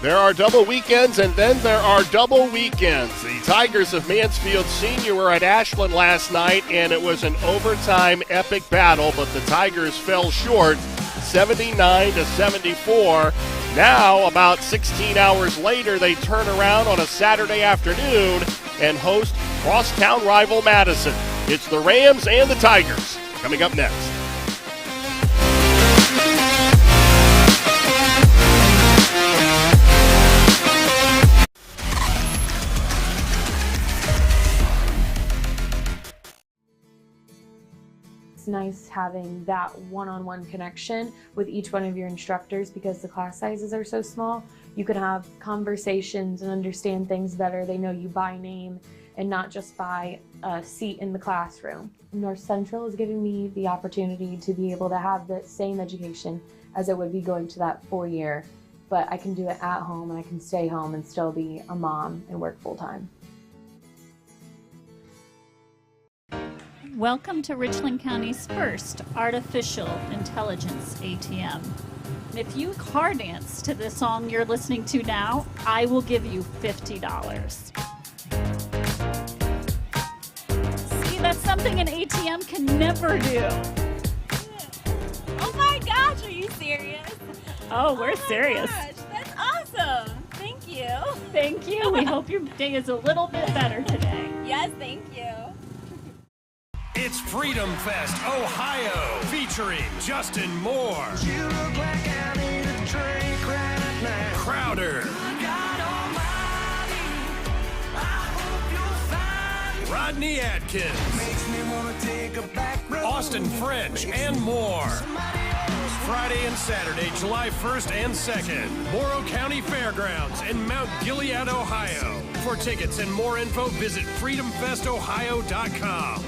There are double weekends, and then there are double weekends. The Tigers of Mansfield Senior were at Ashland last night, and it was an overtime epic battle, but the Tigers fell short, 79-74. Now, about 16 hours later, they turn around on a Saturday afternoon and host crosstown rival Madison. It's the Rams and the Tigers coming up next. Nice having that one-on-one connection with each one of your instructors because the class sizes are so small. You can have conversations and understand things better. They know you by name and not just by a seat in the classroom. North Central is giving me the opportunity to be able to have the same education as it would be going to that 4-year, but I can do it at home and I can stay home and still be a mom and work full-time. Welcome to Richland County's first artificial intelligence ATM. If you car dance to the song you're listening to now, I will give you $50. See, that's something an ATM can never do. Oh my gosh, are you serious? Oh, we're serious. Gosh, that's awesome. Thank you. Thank you. We hope your day is a little bit better today. Yes, thank you. It's Freedom Fest Ohio, featuring Justin Moore, You look like I need a drink right now. Crowder, God Almighty, I hope you'll find Rodney Atkins, makes me wanna take a back road. Austin French, and more. Friday and Saturday, July 1st and 2nd, Morrow County Fairgrounds in Mount Gilead, Ohio. For tickets and more info, visit freedomfestohio.com.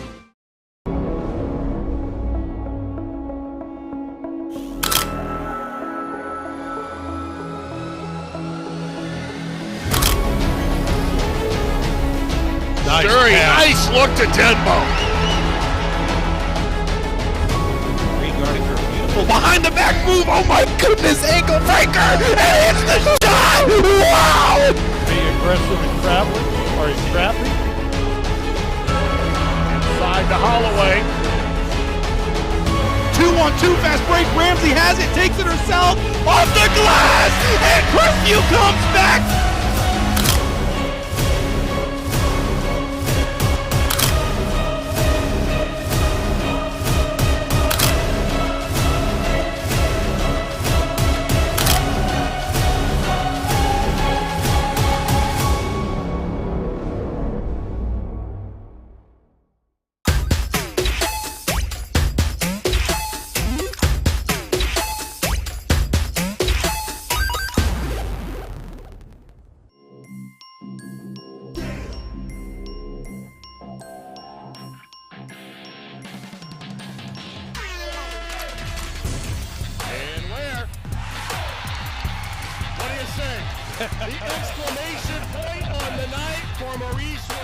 Very nice look to Denbo. Beautiful behind the back move. Oh my goodness, ankle breaker. And it's the shot. Wow. Being aggressive and traveling, or he's trapping. Inside to Holloway. 2-on-2 fast break. Ramsey has it, takes it herself off the glass, and Crestview comes back. The exclamation point on the night for Maurice Ware.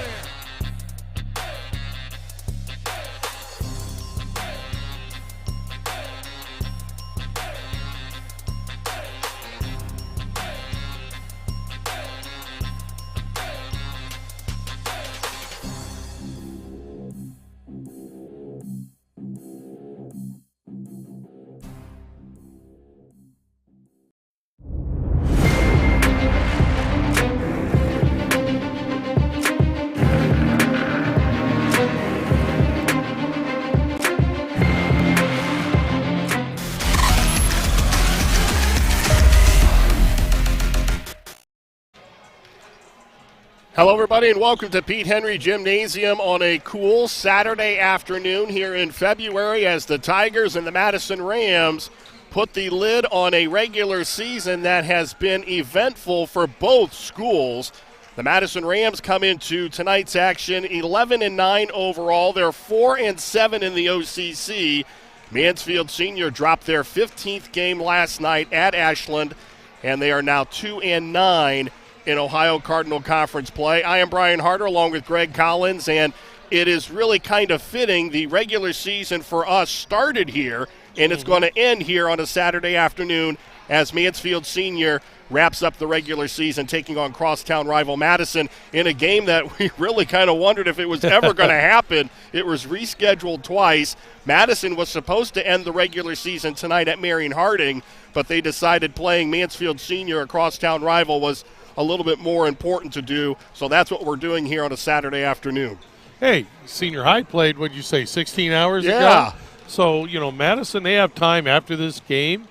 Hello, everybody, and welcome to Pete Henry Gymnasium on a cool Saturday afternoon here in February as the Tigers and the Madison Rams put the lid on a regular season that has been eventful for both schools. The Madison Rams come into tonight's action 11-9 overall. They're 4-7 in the OCC. Mansfield Senior dropped their 15th game last night at Ashland, and they are now 2-9 in Ohio Cardinal Conference play. I am Brian Harder along with Greg Collins, and it is really kind of fitting. The regular season for us started here, and it's going to end here on a Saturday afternoon as Mansfield Senior wraps up the regular season, taking on crosstown rival Madison in a game that we really kind of wondered if it was ever going to happen. It was rescheduled twice. Madison was supposed to end the regular season tonight at Marion Harding, but they decided playing Mansfield Senior, a crosstown rival, was a little bit more important to do, so that's what we're doing here on a Saturday afternoon. Hey, Senior High played, what'd you say, 16 hours ago? Yeah. So, Madison, they have time after this game.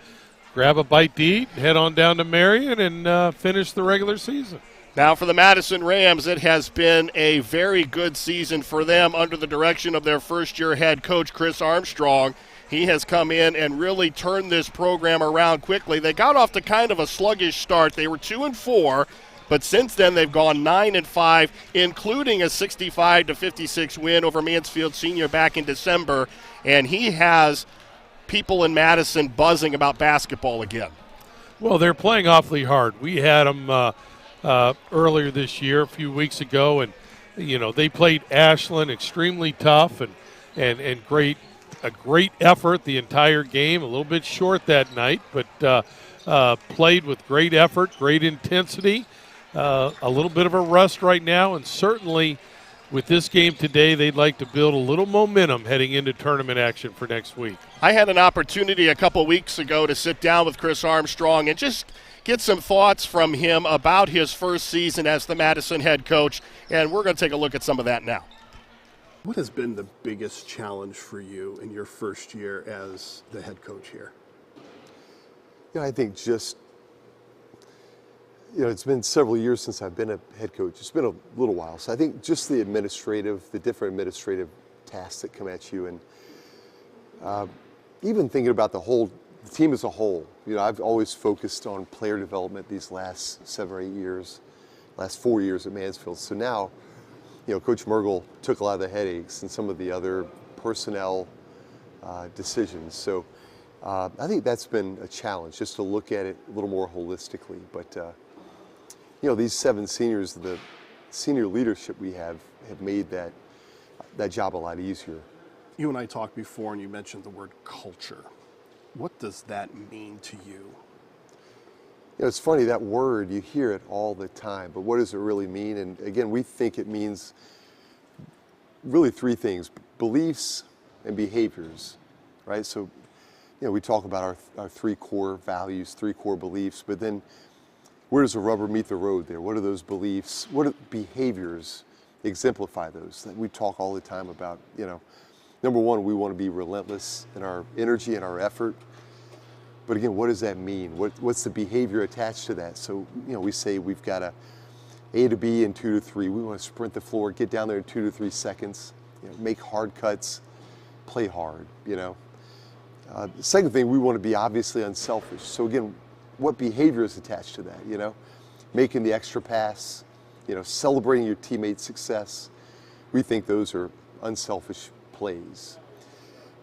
Grab a bite to eat, head on down to Marion, and finish the regular season. Now for the Madison Rams, it has been a very good season for them under the direction of their first-year head coach, Chris Armstrong. He has come in and really turned this program around quickly. They got off to kind of a sluggish start. They were 2-4, but since then they've gone 9-5, including a 65-56 win over Mansfield Senior back in December. And he has people in Madison buzzing about basketball again. Well, they're playing awfully hard. We had them earlier this year, a few weeks ago, and they played Ashland extremely tough and a great effort the entire game. A little bit short that night, but played with great effort, great intensity. A little bit of a rust right now, and certainly with this game today, they'd like to build a little momentum heading into tournament action for next week. I had an opportunity a couple weeks ago to sit down with Chris Armstrong and just get some thoughts from him about his first season as the Madison head coach, and we're going to take a look at some of that now. What has been the biggest challenge for you in your first year as the head coach here? I think just, it's been several years since I've been a head coach. It's been a little while. So I think just the different administrative tasks that come at you, and even thinking about the team as a whole. I've always focused on player development these last 7 or 8 years, last 4 years at Mansfield. So now, Coach Mergel took a lot of the headaches and some of the other personnel decisions. So I think that's been a challenge, just to look at it a little more holistically. But these 7 seniors, the senior leadership we have made that job a lot easier. You and I talked before, and you mentioned the word culture. What does that mean to you? It's funny, that word, you hear it all the time, but what does it really mean? And again, we think it means really 3 things: beliefs and behaviors, right? So, we talk about our 3 core values, 3 core beliefs, but then where does the rubber meet the road there? What are those beliefs? What are behaviors exemplify those? We talk all the time about, number one, we want to be relentless in our energy and our effort. But again, what does that mean? What's the behavior attached to that? So, we say we've got A to B in 2 to 3. We want to sprint the floor, get down there in 2 to 3 seconds, make hard cuts, play hard, The second thing, we want to be obviously unselfish. So again, what behavior is attached to that? Making the extra pass, celebrating your teammate's success. We think those are unselfish plays.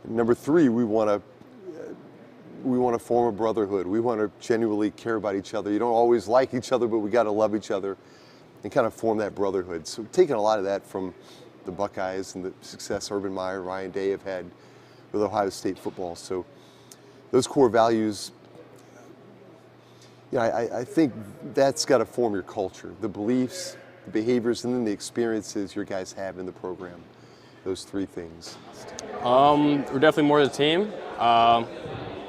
And number 3, we want to form a brotherhood. We want to genuinely care about each other. You don't always like each other, but we got to love each other and kind of form that brotherhood. So taking a lot of that from the Buckeyes and the success Urban Meyer, Ryan Day have had with Ohio State football. So those core values, I think that's got to form your culture. The beliefs, the behaviors, and then the experiences your guys have in the program. Those 3 things. We're definitely more of a team.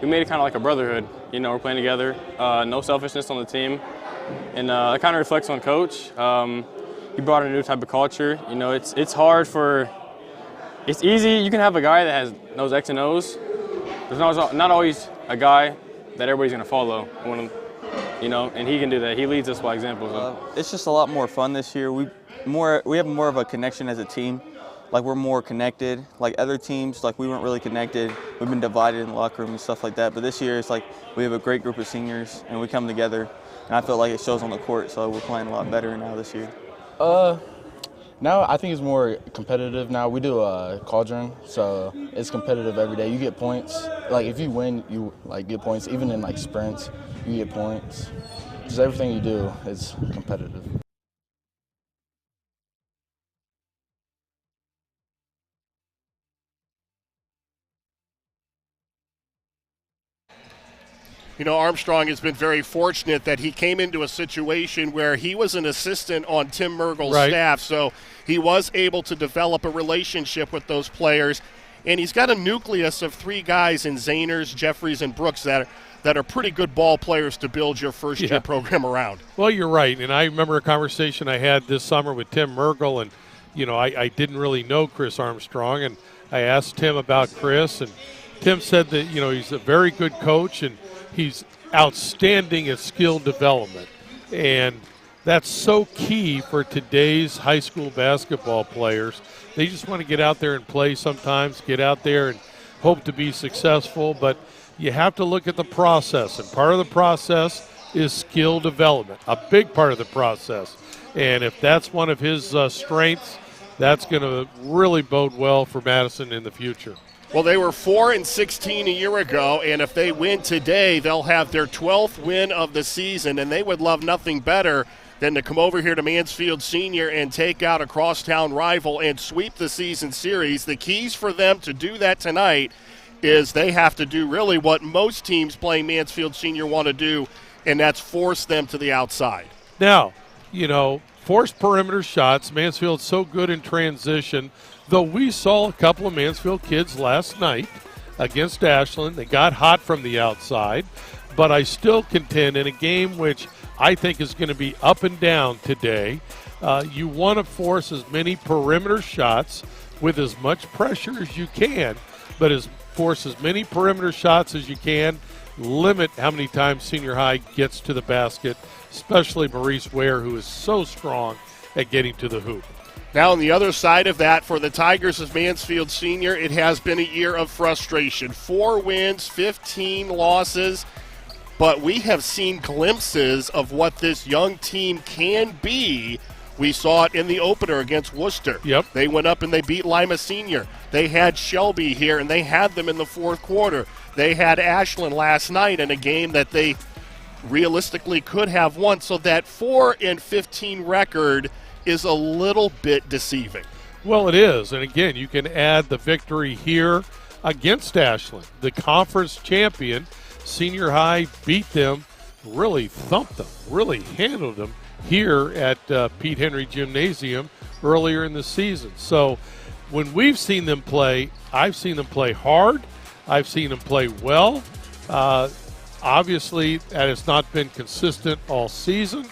We made it kind of like a brotherhood. We're playing together. No selfishness on the team. And that kind of reflects on Coach. He brought in a new type of culture. It's hard it's easy. You can have a guy that knows X and O's. There's not always a guy that everybody's going to follow. And he can do that. He leads us by example. So. It's just a lot more fun this year. We have more of a connection as a team. Like, we're more connected. Like other teams, we weren't really connected. We've been divided in the locker room and stuff like that. But this year, it's like we have a great group of seniors, and we come together. And I feel like it shows on the court, so we're playing a lot better now this year. Now I think it's more competitive now. We do a cauldron, so it's competitive every day. You get points. If you win, you get points. Even in sprints, you get points. Just everything you do is competitive. You know, Armstrong has been very fortunate that he came into a situation where he was an assistant on Tim Mergel's staff, so he was able to develop a relationship with those players. And he's got a nucleus of 3 guys in Zayners, Jeffries, and Brooks that are pretty good ball players to build your first-year program around. Well, you're right, and I remember a conversation I had this summer with Tim Mergel, and, you know, I didn't really know Chris Armstrong, and I asked Tim about Chris, and Tim said that, you know, he's a very good coach, and he's outstanding at skill development. And that's so key for today's high school basketball players. They just want to get out there and play sometimes, get out there and hope to be successful, but you have to look at the process, and part of the process is skill development, a big part of the process. And if that's one of his strengths, that's going to really bode well for Madison in the future. Well, they were 4-16 a year ago, and if they win today, they'll have their 12th win of the season, and they would love nothing better than to come over here to Mansfield Senior and take out a crosstown rival and sweep the season series. The keys for them to do that tonight is they have to do really what most teams playing Mansfield Senior want to do, and that's force them to the outside. Now, you know, force perimeter shots. Mansfield's so good in transition. Though we saw a couple of Mansfield kids last night against Ashland. They got hot from the outside. But I still contend in a game which I think is going to be up and down today, you want to force as many perimeter shots with as much pressure as you can, but force as many perimeter shots as you can. Limit how many times Senior High gets to the basket, especially Maurice Ware, who is so strong at getting to the hoop. Now, on the other side of that, for the Tigers of Mansfield Senior, it has been a year of frustration. 4 wins, 15 losses, but we have seen glimpses of what this young team can be. We saw it in the opener against Worcester. Yep. They went up and they beat Lima Senior. They had Shelby here, and they had them in the fourth quarter. They had Ashland last night in a game that they realistically could have won. So that 4-15 record is a little bit deceiving. Well, it is. And again, you can add the victory here against Ashland. The conference champion, Senior High, beat them, really thumped them, really handled them here at Pete Henry Gymnasium earlier in the season. So when we've seen them play, I've seen them play hard. I've seen them play well. Obviously, that has not been consistent all season.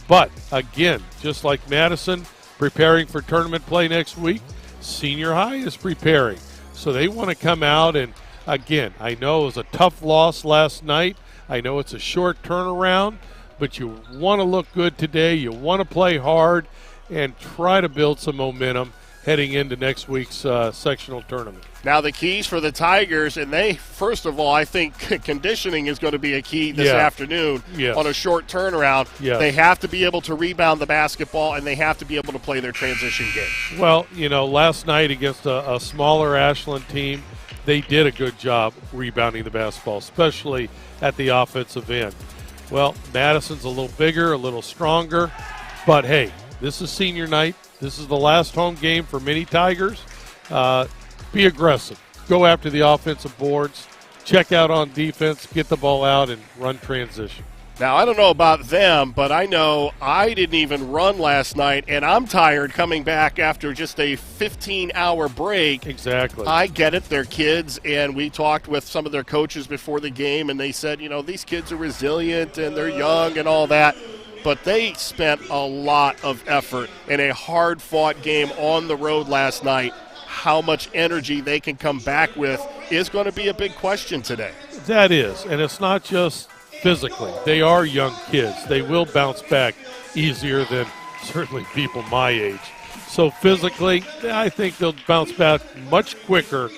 But, again, just like Madison preparing for tournament play next week, Senior High is preparing. So they want to come out and, again, I know it was a tough loss last night. I know it's a short turnaround, but you want to look good today. You want to play hard and try to build some momentum heading into next week's sectional tournament. Now the keys for the Tigers, and they, first of all, I think conditioning is going to be a key this afternoon on a short turnaround. Yes. They have to be able to rebound the basketball, and they have to be able to play their transition game. Well, you know, last night against a smaller Ashland team, they did a good job rebounding the basketball, especially at the offensive end. Well, Madison's a little bigger, a little stronger, but hey, this is senior night. This is the last home game for many Tigers. Be aggressive. Go after the offensive boards. Check out on defense. Get the ball out and run transition. Now, I don't know about them, but I know I didn't even run last night, and I'm tired coming back after just a 15-hour break. Exactly. I get it. They're kids, and we talked with some of their coaches before the game, and they said, you know, these kids are resilient and they're young and all that. But they spent a lot of effort in a hard-fought game on the road last night. How much energy they can come back with is going to be a big question today. That is, and it's not just physically. They are young kids. They will bounce back easier than certainly people my age. So physically, I think they'll bounce back much quicker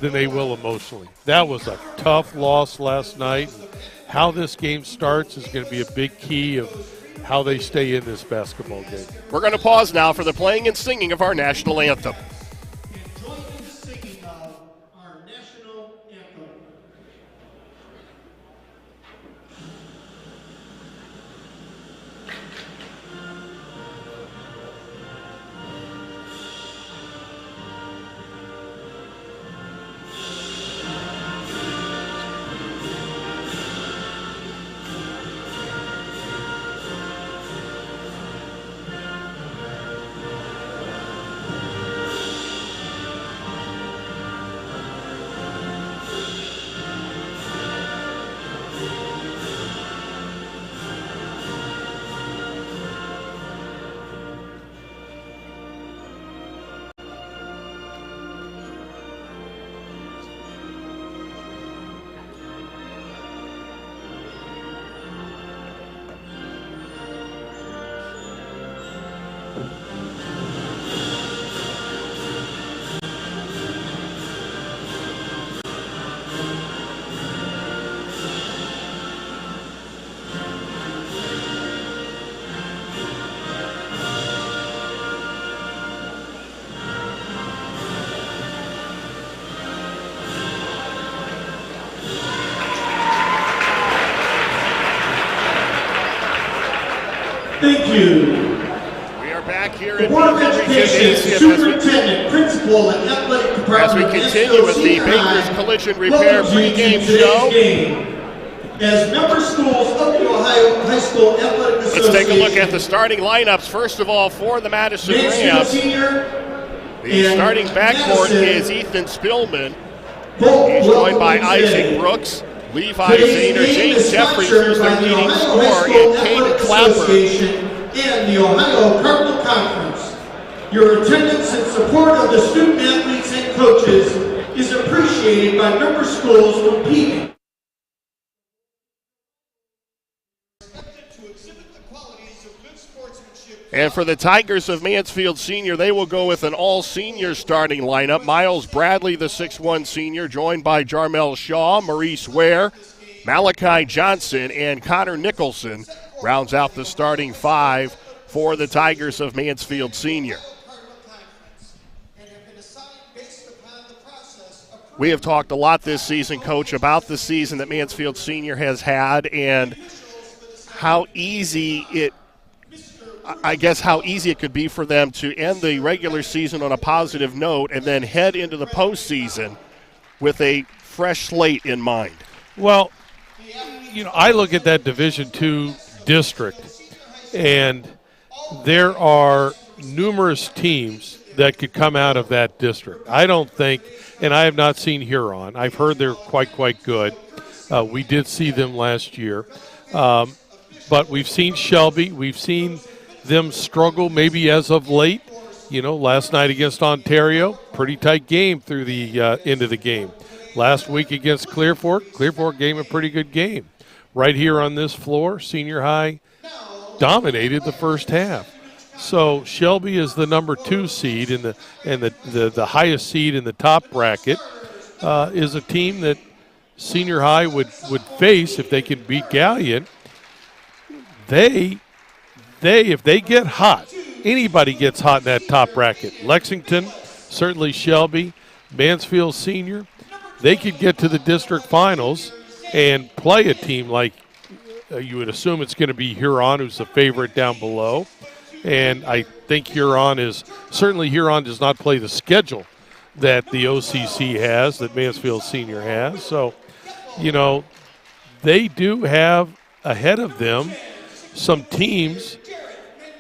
than they will emotionally. That was a tough loss last night. How this game starts is going to be a big key of how they stay in this basketball game. We're going to pause now for the playing and singing of our national anthem. Thank you. We are back here in Board of Pete Henry Education, Gymnasium Superintendent, Principal, and Athletic as we Department continue with the Senior Baker's High Collision Repair welcomes you to pregame today's show. game. As member schools of the Ohio High School Athletic Association. Let's take a look at the starting lineups. First of all, for the Madison Mansfield Rams, Senior the and starting backcourt Madison is Ethan Spillman. both He's joined by welcome today. Isaac Brooks, Levi Today's Zahner, game James is Jeffries, sponsored who's by their the leading Ohio scorer, High School and Caden Athletic Clapper. Association and the Ohio Cardinal Conference. Your attendance and support of the student athletes and coaches is appreciated by member schools competing. And for the Tigers of Mansfield Senior, they will go with an all-senior starting lineup. Miles Bradley, the 6'1 senior, joined by Jarmel Shaw, Maurice Ware, Malachi Johnson, and Connor Nicholson rounds out the starting five for the Tigers of Mansfield Senior. We have talked a lot this season, Coach, about the season that Mansfield Senior has had and how easy it could be for them to end the regular season on a positive note and then head into the postseason with a fresh slate in mind. Well, I look at that Division II district, and there are numerous teams that could come out of that district. I don't think, and I have not seen Huron. I've heard they're quite good. We did see them last year. But we've seen Shelby. We've seen them struggle maybe as of late. Last night against Ontario, pretty tight game through the end of the game. Last week against Clear Fork gave a pretty good game. Right here on this floor, Senior High dominated the first half. So Shelby is the number 2 seed and the highest seed in the top bracket is a team that Senior High would face if they can beat Gallion. They if they get hot, anybody gets hot in that top bracket. Lexington, certainly Shelby, Mansfield Senior, they could get to the district finals and play a team like you would assume it's going to be Huron, who's the favorite down below. And I think Huron does not play the schedule that the OCC has, that Mansfield Senior has. So, they do have ahead of them some teams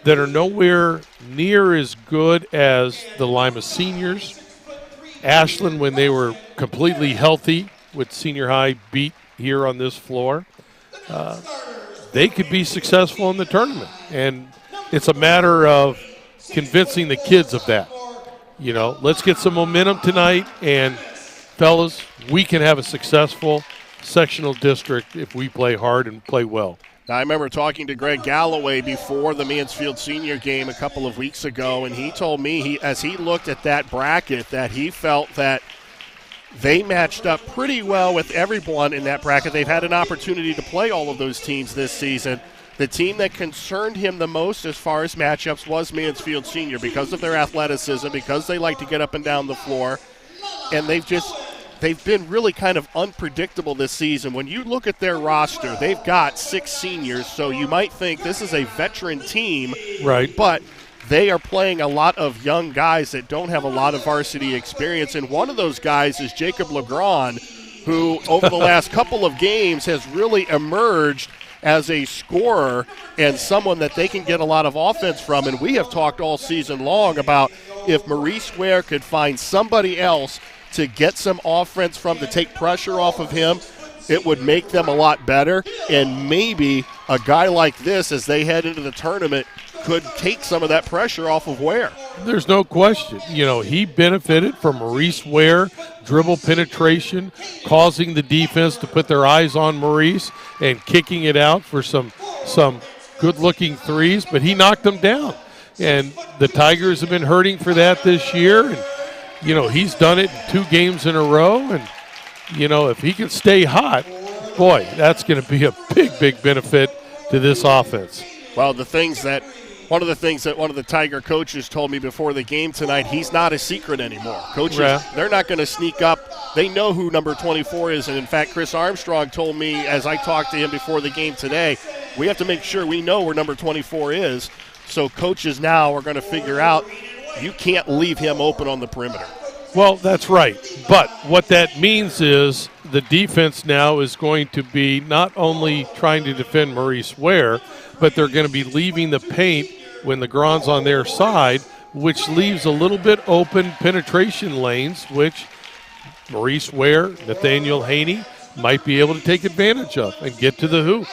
that are nowhere near as good as the Lima Seniors. Ashland, when they were completely healthy with Senior High beat here on this floor, they could be successful in the tournament. And it's a matter of convincing the kids of that. Let's get some momentum tonight, and fellas, we can have a successful sectional district if we play hard and play well. Now, I remember talking to Greg Galloway before the Mansfield Senior game a couple of weeks ago, and he told me as he looked at that bracket that he felt that they matched up pretty well with everyone in that bracket. They've had an opportunity to play all of those teams this season. The team that concerned him the most as far as matchups was Mansfield Senior because of their athleticism, because they like to get up and down the floor, and they've been really kind of unpredictable this season. When you look at their roster, they've got 6 seniors, so you might think this is a veteran team. Right. But they are playing a lot of young guys that don't have a lot of varsity experience, and one of those guys is Jacob Legrand, who over the last couple of games has really emerged as a scorer and someone that they can get a lot of offense from. And we have talked all season long about if Maurice Ware could find somebody else to get some offense from, to take pressure off of him, it would make them a lot better. And maybe a guy like this, as they head into the tournament, could take some of that pressure off of Ware. There's no question. He benefited from Maurice Ware, dribble penetration, causing the defense to put their eyes on Maurice and kicking it out for some good-looking threes, but he knocked them down. And the Tigers have been hurting for that this year. And, he's done it in 2 games in a row. And, if he can stay hot, boy, that's going to be a big benefit to this offense. Well, the things that One of the things that one of the Tiger coaches told me before the game tonight, he's not a secret anymore. Coaches, they're not going to sneak up. They know who number 24 is. And, in fact, Chris Armstrong told me as I talked to him before the game today, we have to make sure we know where number 24 is. So coaches now are going to figure out you can't leave him open on the perimeter. Well, that's right. But what that means is the defense now is going to be not only trying to defend Maurice Ware, but they're going to be leaving the paint when the Grand's on their side, which leaves a little bit open penetration lanes, which Maurice Ware, Nathaniel Haney might be able to take advantage of and get to the hoop.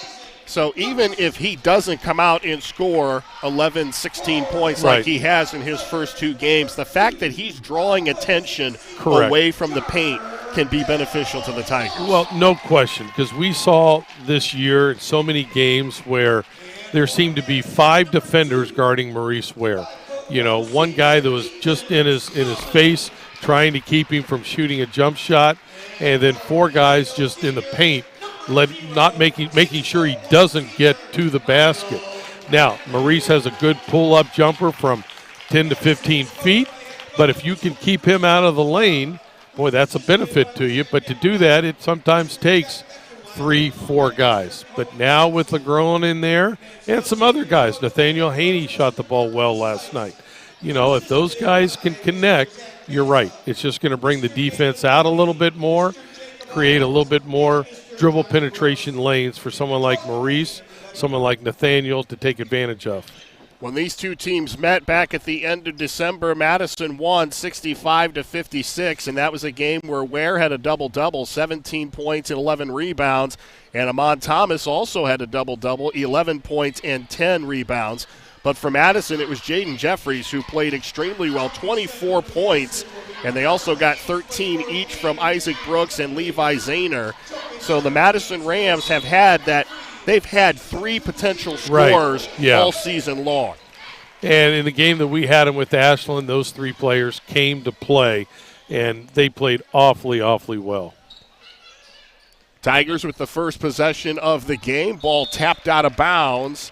So even if he doesn't come out and score 11, 16 points like he has in his first 2 games, the fact that he's drawing attention away from the paint can be beneficial to the Tigers. Well, no question, because we saw this year in so many games where there seemed to be 5 defenders guarding Maurice Ware. You know, one guy that was just in his face trying to keep him from shooting a jump shot, and then 4 guys just in the paint making sure he doesn't get to the basket. Now, Maurice has a good pull-up jumper from 10 to 15 feet, but if you can keep him out of the lane, boy, that's a benefit to you. But to do that, it sometimes takes 3, 4 guys. But now with LeGrone in there and some other guys, Nathaniel Haney shot the ball well last night. You know, if those guys can connect, you're right. It's just going to bring the defense out a little bit more, create a little bit more dribble penetration lanes for someone like Maurice, someone like Nathaniel to take advantage of. When these two teams met back at the end of December, Madison won 65-56, and that was a game where Ware had a double-double, 17 points and 11 rebounds, and Amon Thomas also had a double-double, 11 points and 10 rebounds. But for Madison, it was Jaden Jeffries who played extremely well, 24 points, and they also got 13 each from Isaac Brooks and Levi Zahner. So the Madison Rams have had that. They've had 3 potential scorers all season long. And in the game that we had them with Ashland, those 3 players came to play, and they played awfully, awfully well. Tigers with the first possession of the game. Ball tapped out of bounds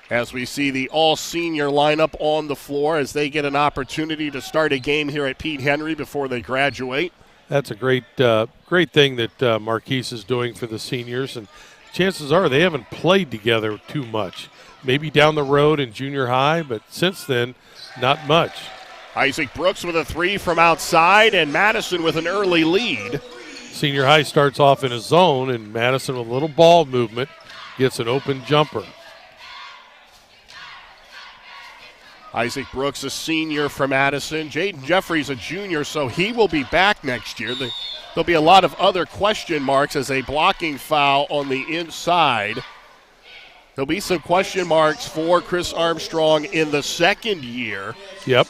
as we see the all-senior lineup on the floor as they get an opportunity to start a game here at Pete Henry before they graduate. That's a great thing that Marquise is doing for the seniors, and chances are they haven't played together too much. Maybe down the road in junior high, but since then, not much. Isaac Brooks with a 3 from outside, and Madison with an early lead. Senior high starts off in a zone, and Madison with a little ball movement gets an open jumper. Isaac Brooks, a senior from Madison. Jaden Jeffries, a junior, so he will be back next year. There'll be a lot of other question marks as a blocking foul on the inside. There'll be some question marks for Chris Armstrong in the second year. Yep.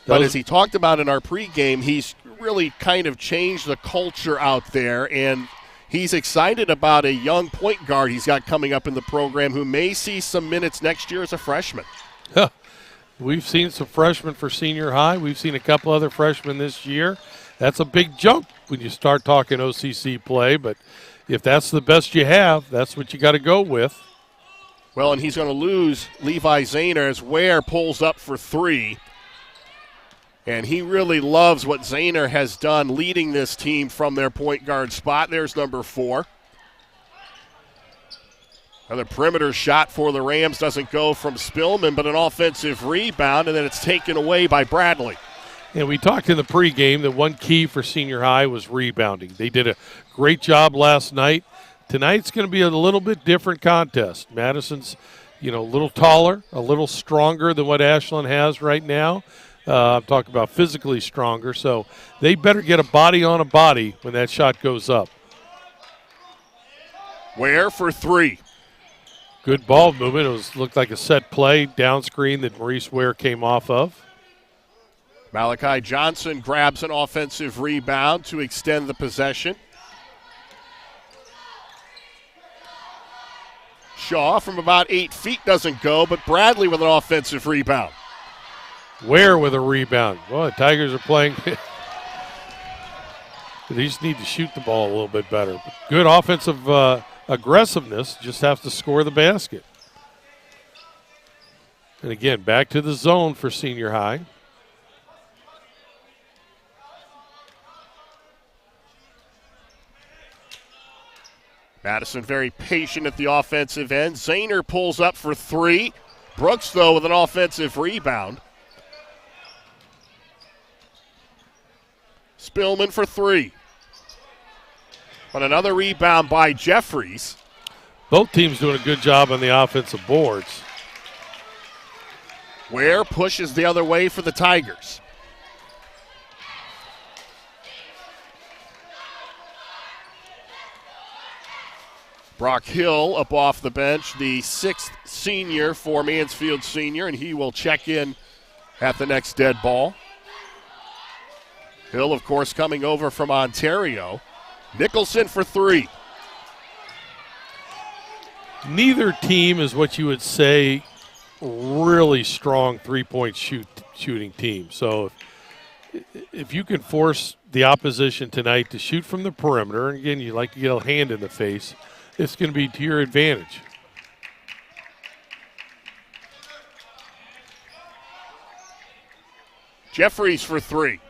But as he talked about in our pregame, he's really kind of changed the culture out there, and he's excited about a young point guard he's got coming up in the program who may see some minutes next year as a freshman. We've seen some freshmen for senior high. We've seen a couple other freshmen this year. That's a big jump when you start talking OCC play, but if that's the best you have, that's what you got to go with. Well, and he's going to lose Levi Zahner as Ware pulls up for 3. And he really loves what Zahner has done leading this team from their point guard spot. There's number 4. Another perimeter shot for the Rams doesn't go from Spillman, but an offensive rebound, and then it's taken away by Bradley. And we talked in the pregame that one key for senior high was rebounding. They did a great job last night. Tonight's going to be a little bit different contest. Madison's, a little taller, a little stronger than what Ashland has right now. I'm talking about physically stronger, so they better get a body on a body when that shot goes up. Ware for 3. Good ball movement. It looked like a set play, down screen that Maurice Ware came off of. Malachi Johnson grabs an offensive rebound to extend the possession. Shaw from about 8 feet doesn't go, but Bradley with an offensive rebound. Ware with a rebound. Well, the Tigers are playing. They just need to shoot the ball a little bit better. Good offensive aggressiveness, just have to score the basket. And again, back to the zone for Senior High. Madison very patient at the offensive end. Zahner pulls up for three. Brooks, though, with an offensive rebound. Spillman for three. But another rebound by Jeffries. Both teams doing a good job on the offensive boards. Ware pushes the other way for the Tigers. Brock Hill up off the bench, the 6th senior for Mansfield Senior, and he will check in at the next dead ball. Hill, of course, coming over from Ontario. Nicholson for three. Neither team is what you would say really strong three-point shooting team. So if you can force the opposition tonight to shoot from the perimeter, and again, you like to get a hand in the face, it's going to be to your advantage. Jeffries for three.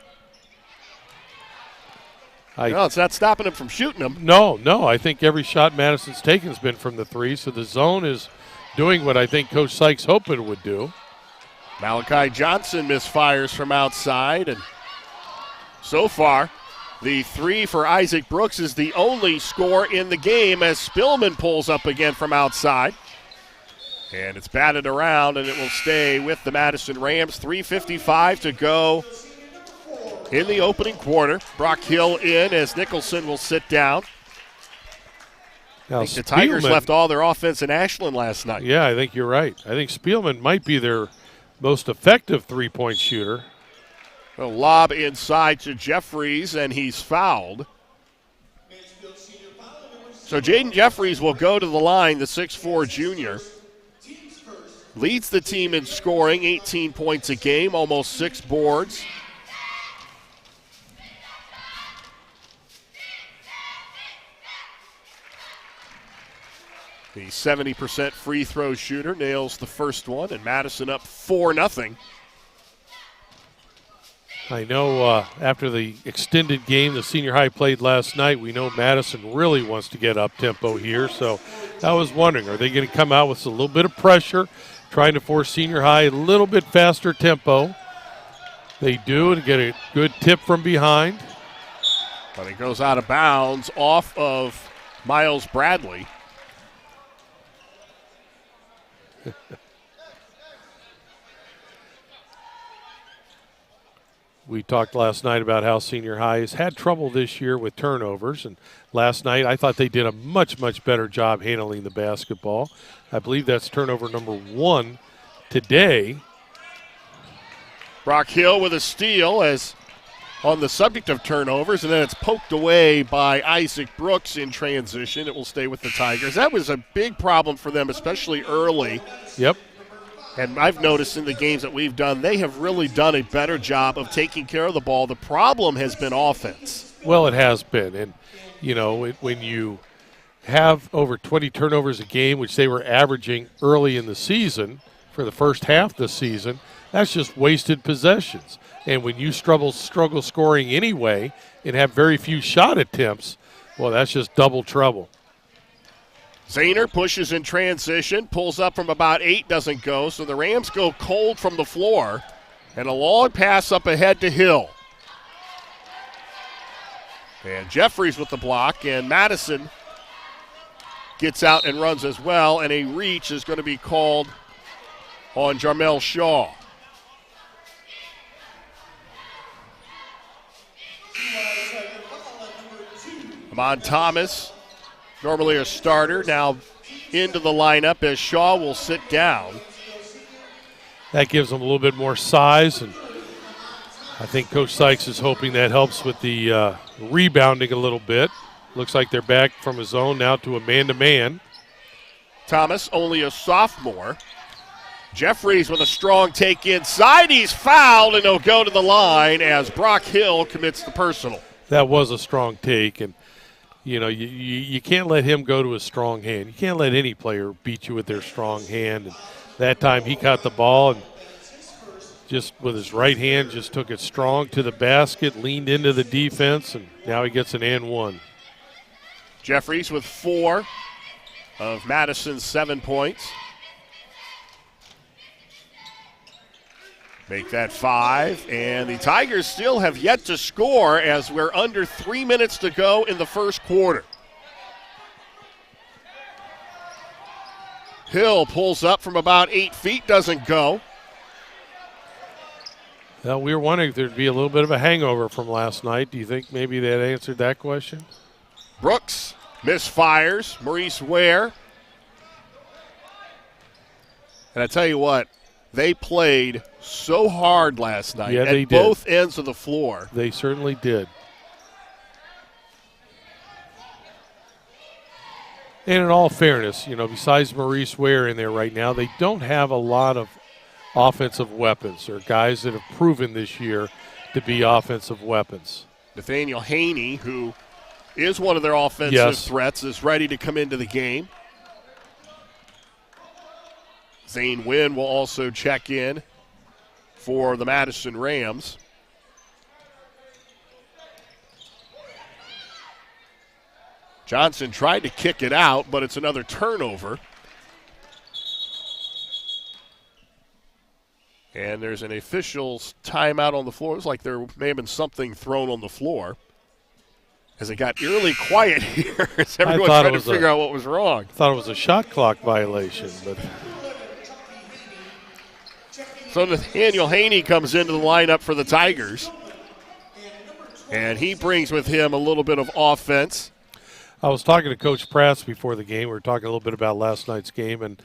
No, it's not stopping him from shooting them. No. I think every shot Madison's taken has been from the three, so the zone is doing what I think Coach Sykes hoped it would do. Malachi Johnson misfires from outside, and so far, the three for Isaac Brooks is the only score in the game as Spillman pulls up again from outside. And it's batted around, and it will stay with the Madison Rams. 3:55 to go in the opening quarter. Brock Hill in as Nicholson will sit down. Now, the Tigers left all their offense in Ashland last night. Yeah, I think you're right. I think Spielman might be their most effective three-point shooter. A lob inside to Jeffries, and he's fouled. So Jaden Jeffries will go to the line, the 6'4 junior. Leads the team in scoring, 18 points a game, almost 6 boards. The 70% free throw shooter nails the first one, and Madison up 4-0. I know after the extended game the Senior High played last night, we know Madison really wants to get up-tempo here. So I was wondering, are they going to come out with a little bit of pressure, trying to force Senior High a little bit faster tempo? They do, and get a good tip from behind. But it goes out of bounds off of Miles Bradley. We talked last night about how Senior High has had trouble this year with turnovers, and last night I thought they did a much, much better job handling the basketball. I believe that's turnover number 1 today. Brock Hill with a steal as on the subject of turnovers, and then it's poked away by Isaac Brooks in transition. It will stay with the Tigers. That was a big problem for them, especially early. Yep. And I've noticed in the games that we've done, they have really done a better job of taking care of the ball. The problem has been offense. Well, it has been. And, you know, when you have over 20 turnovers a game, which they were averaging early in the season for the first half of the season, that's just wasted possessions. And when you struggle scoring anyway and have very few shot attempts, well, that's just double trouble. Zahner pushes in transition, pulls up from about 8, doesn't go. So the Rams go cold from the floor. And a long pass up ahead to Hill. And Jeffries with the block, and Madison gets out and runs as well. And a reach is going to be called on Jarmel Shaw. Amon Thomas, normally a starter, now into the lineup as Shaw will sit down. That gives him a little bit more size, and I think Coach Sykes is hoping that helps with the rebounding a little bit. Looks like they're back from a zone now to a man-to-man. Thomas, only a sophomore. Jeffries with a strong take inside. He's fouled, and he'll go to the line as Brock Hill commits the personal. That was a strong take, and you know, you can't let him go to a strong hand. You can't let any player beat you with their strong hand. And That time he caught the ball and just with his right hand just took it strong to the basket, leaned into the defense, and now he gets an and one. Jeffries with 4 of Madison's 7 points. Make that 5, and the Tigers still have yet to score as we're under 3 minutes to go in the first quarter. Hill pulls up from about 8 feet, doesn't go. Well, we were wondering if there'd be a little bit of a hangover from last night. Do you think maybe that answered that question? Brooks misfires. Maurice Ware. And I tell you what, they played so hard last night at both ends of the floor. They certainly did. And in all fairness, besides Maurice Ware in there right now, they don't have a lot of offensive weapons or guys that have proven this year to be offensive weapons. Nathaniel Haney, who is one of their offensive threats, is ready to come into the game. Zane Wynn will also check in for the Madison Rams. Johnson tried to kick it out, but it's another turnover. And there's an official's timeout on the floor. It was like there may have been something thrown on the floor as it got eerily quiet here as everyone tried to figure out what was wrong. I thought it was a shot clock violation. But so Nathaniel Haney comes into the lineup for the Tigers, and he brings with him a little bit of offense. I was talking to Coach Prass before the game. We were talking a little bit about last night's game, and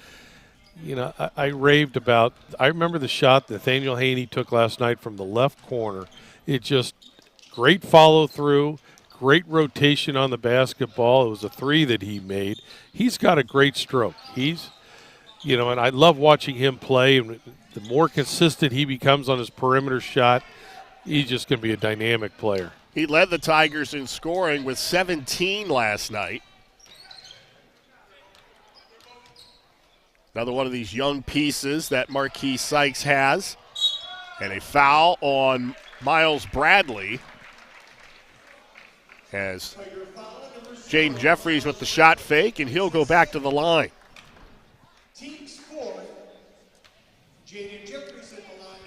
I raved about – I remember the shot Nathaniel Haney took last night from the left corner. It just – great follow-through, great rotation on the basketball. It was a 3 that he made. He's got a great stroke. He's – and I love watching him play. And the more consistent he becomes on his perimeter shot, he's just going to be a dynamic player. He led the Tigers in scoring with 17 last night. Another one of these young pieces that Marquis Sykes has. And a foul on Miles Bradley as Jaden Jeffries with the shot fake, and he'll go back to the line.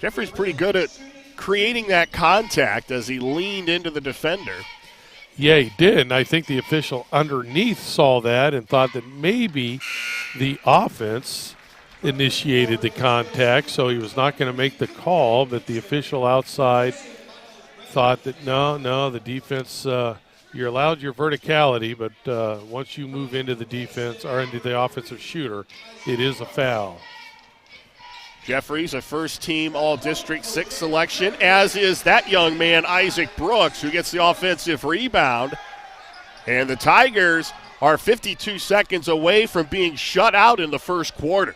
Jeffries pretty good at creating that contact as he leaned into the defender. Yeah, he did, and I think the official underneath saw that and thought that maybe the offense initiated the contact, so he was not going to make the call, but the official outside thought that no, the defense, you're allowed your verticality, but once you move into the defense or into the offensive shooter, it is a foul. Jeffries, a first-team All-District 6 selection, as is that young man, Isaac Brooks, who gets the offensive rebound. And the Tigers are 52 seconds away from being shut out in the first quarter.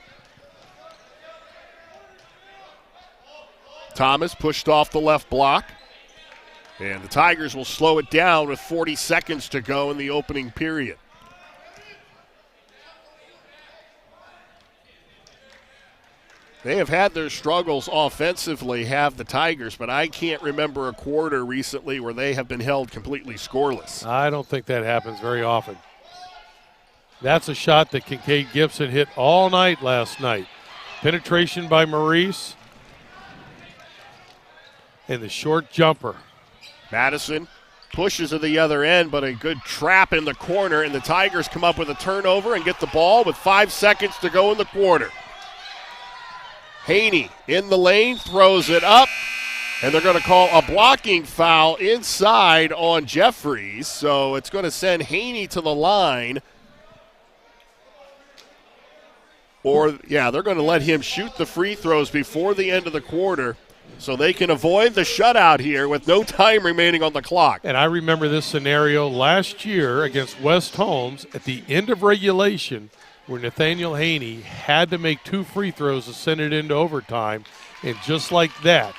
Thomas pushed off the left block. And the Tigers will slow it down with 40 seconds to go in the opening period. They have had their struggles offensively, have the Tigers, but I can't remember a quarter recently where they have been held completely scoreless. I don't think that happens very often. That's a shot that Kincaid Gibson hit all night last night. Penetration by Maurice. And the short jumper. Madison pushes to the other end, but a good trap in the corner, and the Tigers come up with a turnover and get the ball with 5 seconds to go in the quarter. Haney in the lane, throws it up, and they're going to call a blocking foul inside on Jeffries. So it's going to send Haney to the line. They're going to let him shoot the free throws before the end of the quarter so they can avoid the shutout here with no time remaining on the clock. And I remember this scenario last year against West Holmes at the end of regulation, where Nathaniel Haney had to make 2 free throws to send it into overtime. And just like that,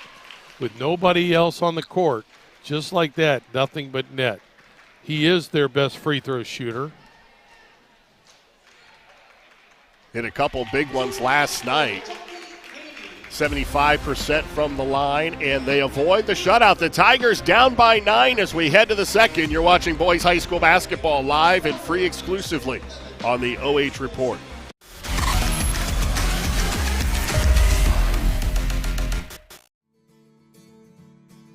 with nobody else on the court, just like that, nothing but net. He is their best free throw shooter. Hit a couple big ones last night. 75% from the line, and they avoid the shutout. The Tigers down by 9 as we head to the second. You're watching boys high school basketball live and free exclusively on the OH Report.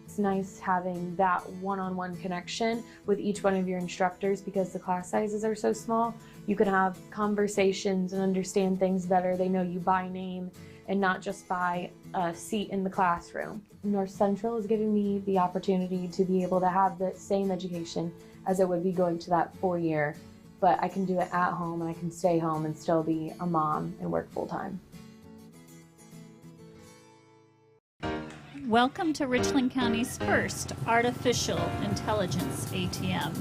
It's nice having that one-on-one connection with each one of your instructors because the class sizes are so small. You can have conversations and understand things better. They know you by name and not just by a seat in the classroom. North Central is giving me the opportunity to be able to have the same education as it would be going to that 4-year, but I can do it at home and I can stay home and still be a mom and work full-time. Welcome to Richland County's first artificial intelligence ATM.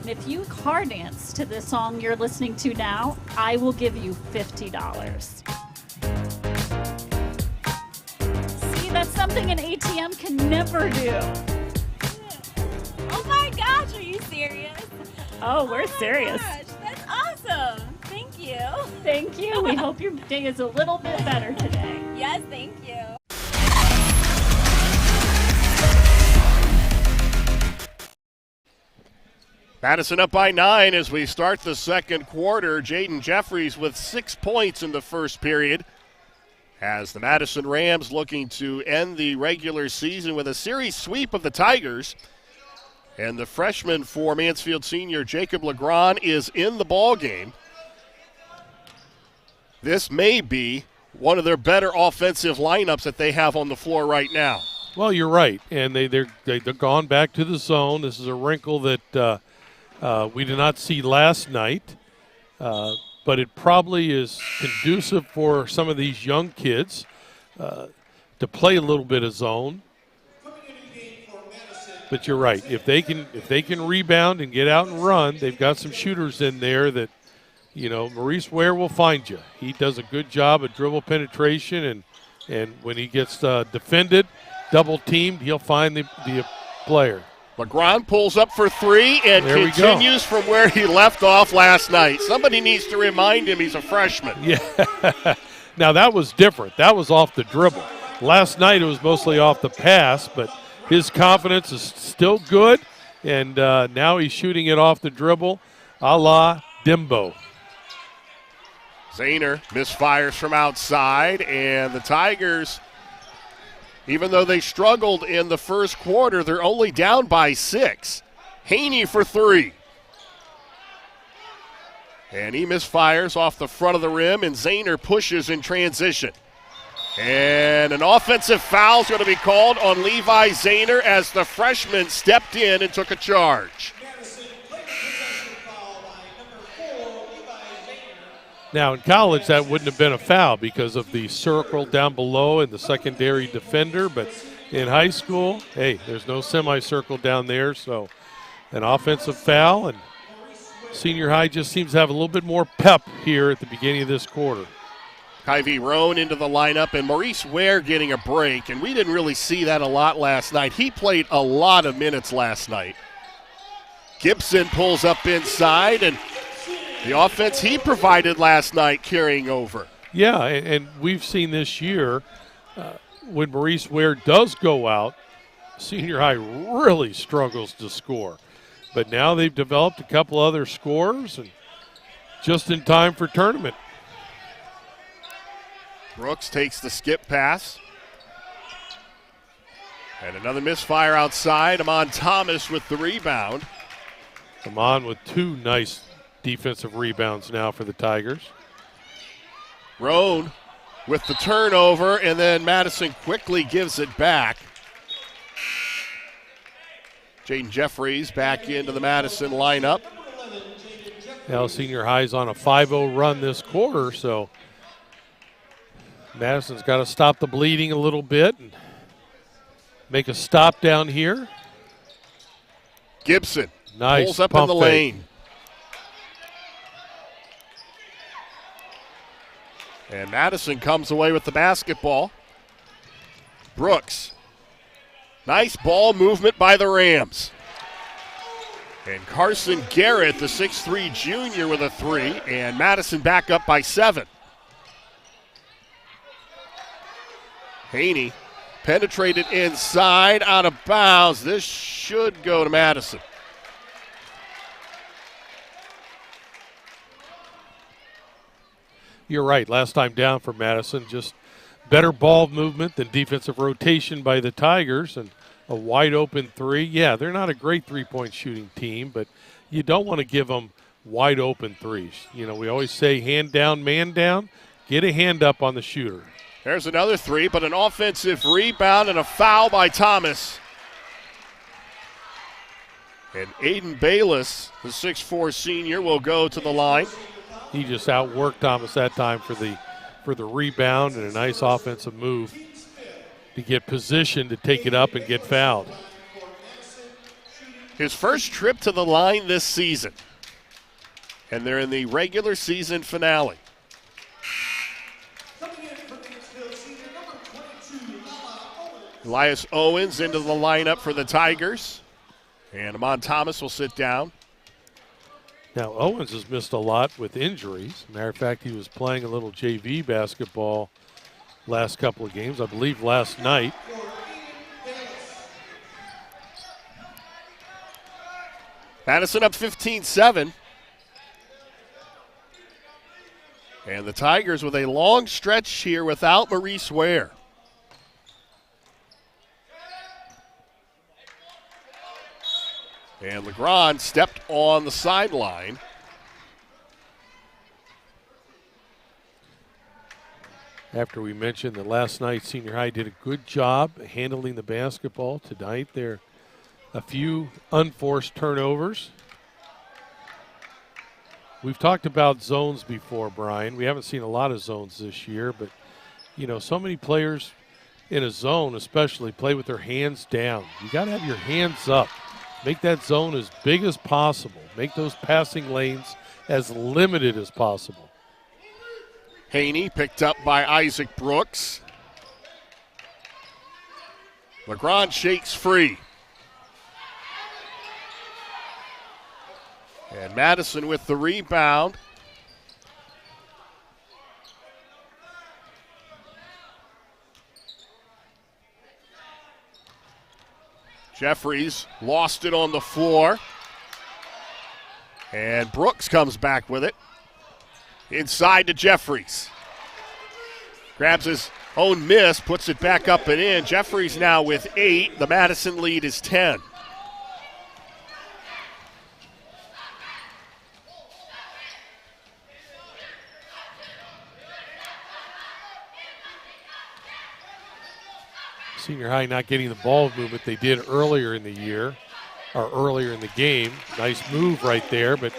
If you car dance to the song you're listening to now, I will give you $50. See, that's something an ATM can never do. Oh my gosh, are you serious? Oh, we're serious. Gosh, that's awesome. Thank you. Thank you. We hope your day is a little bit better today. Yes, thank you. Madison up by 9 as we start the second quarter. Jaden Jeffries with 6 points in the first period as the Madison Rams looking to end the regular season with a series sweep of the Tigers. And the freshman for Mansfield Senior, Jacob Legrand, is in the ballgame. This may be one of their better offensive lineups that they have on the floor right now. Well, you're right, and they've gone back to the zone. This is a wrinkle that we did not see last night, but it probably is conducive for some of these young kids to play a little bit of zone. But you're right. If they can rebound and get out and run, they've got some shooters in there that, you know, Maurice Ware will find you. He does a good job at dribble penetration, and when he gets defended, double teamed, he'll find the player. Legrand pulls up for 3 and continues from where he left off last night. Somebody needs to remind him he's a freshman. Yeah. Now, that was different. That was off the dribble. Last night it was mostly off the pass, but his confidence is still good, and now he's shooting it off the dribble a la Dimbo. Zahner misfires from outside, and the Tigers, even though they struggled in the first quarter, they're only down by 6. Haney for 3. And he misfires off the front of the rim, and Zahner pushes in transition. And an offensive foul is going to be called on Levi Zahner as the freshman stepped in and took a charge. Now, in college, that wouldn't have been a foul because of the circle down below and the secondary defender. But in high school, hey, there's no semicircle down there, so an offensive foul. And senior high just seems to have a little bit more pep here at the beginning of this quarter. Kyvie Roan into the lineup, and Maurice Ware getting a break. And we didn't really see that a lot last night. He played a lot of minutes last night. Gibson pulls up inside, and the offense he provided last night carrying over. Yeah, and we've seen this year when Maurice Ware does go out, senior high really struggles to score. But now they've developed a couple other scorers and just in time for tournament. Brooks takes the skip pass. And another misfire outside. Amon Thomas with the rebound. Amon with 2 nice defensive rebounds now for the Tigers. Roan with the turnover, and then Madison quickly gives it back. Jaden Jeffries back into the Madison lineup. Now senior high's on a 5-0 run this quarter, so Madison's got to stop the bleeding a little bit and make a stop down here. Gibson nice pulls up in the lane. And Madison comes away with the basketball. Brooks. Nice ball movement by the Rams. And Carson Garrett, the 6'3 junior, with a 3. And Madison back up by 7. Haney penetrated inside, out of bounds. This should go to Madison. You're right. Last time down for Madison, just better ball movement than defensive rotation by the Tigers and a wide open three. Yeah, they're not a great three-point shooting team, but you don't want to give them wide open threes. You know, we always say hand down, man down. Get a hand up on the shooter. There's another three, but an offensive rebound and a foul by Thomas. And Aiden Bayless, the 6'4 senior, will go to the line. He just outworked Thomas that time for the rebound and a nice offensive move to get positioned to take it up and get fouled. His first trip to the line this season. And they're in the regular season finale. Elias Owens into the lineup for the Tigers. And Amon Thomas will sit down. Now, Owens has missed a lot with injuries. Matter of fact, he was playing a little JV basketball last couple of games, I believe last night. Madison up 15-7. And the Tigers with a long stretch here without Maurice Ware. And Legrand stepped on the sideline. After we mentioned that last night Senior High did a good job handling the basketball, tonight there are a few unforced turnovers. We've talked about zones before, Brian. We haven't seen a lot of zones this year, but, you know, so many players in a zone especially play with their hands down. You got to have your hands up. Make that zone as big as possible. Make those passing lanes as limited as possible. Haney picked up by Isaac Brooks. Legrand shakes free. And Madison with the rebound. Jeffries lost it on the floor. And Brooks comes back with it. Inside to Jeffries. Grabs his own miss, puts it back up and in. Jeffries now with 8. The Madison lead is 10. Senior High not getting the ball movement they did earlier in the year, or earlier in the game. Nice move right there, but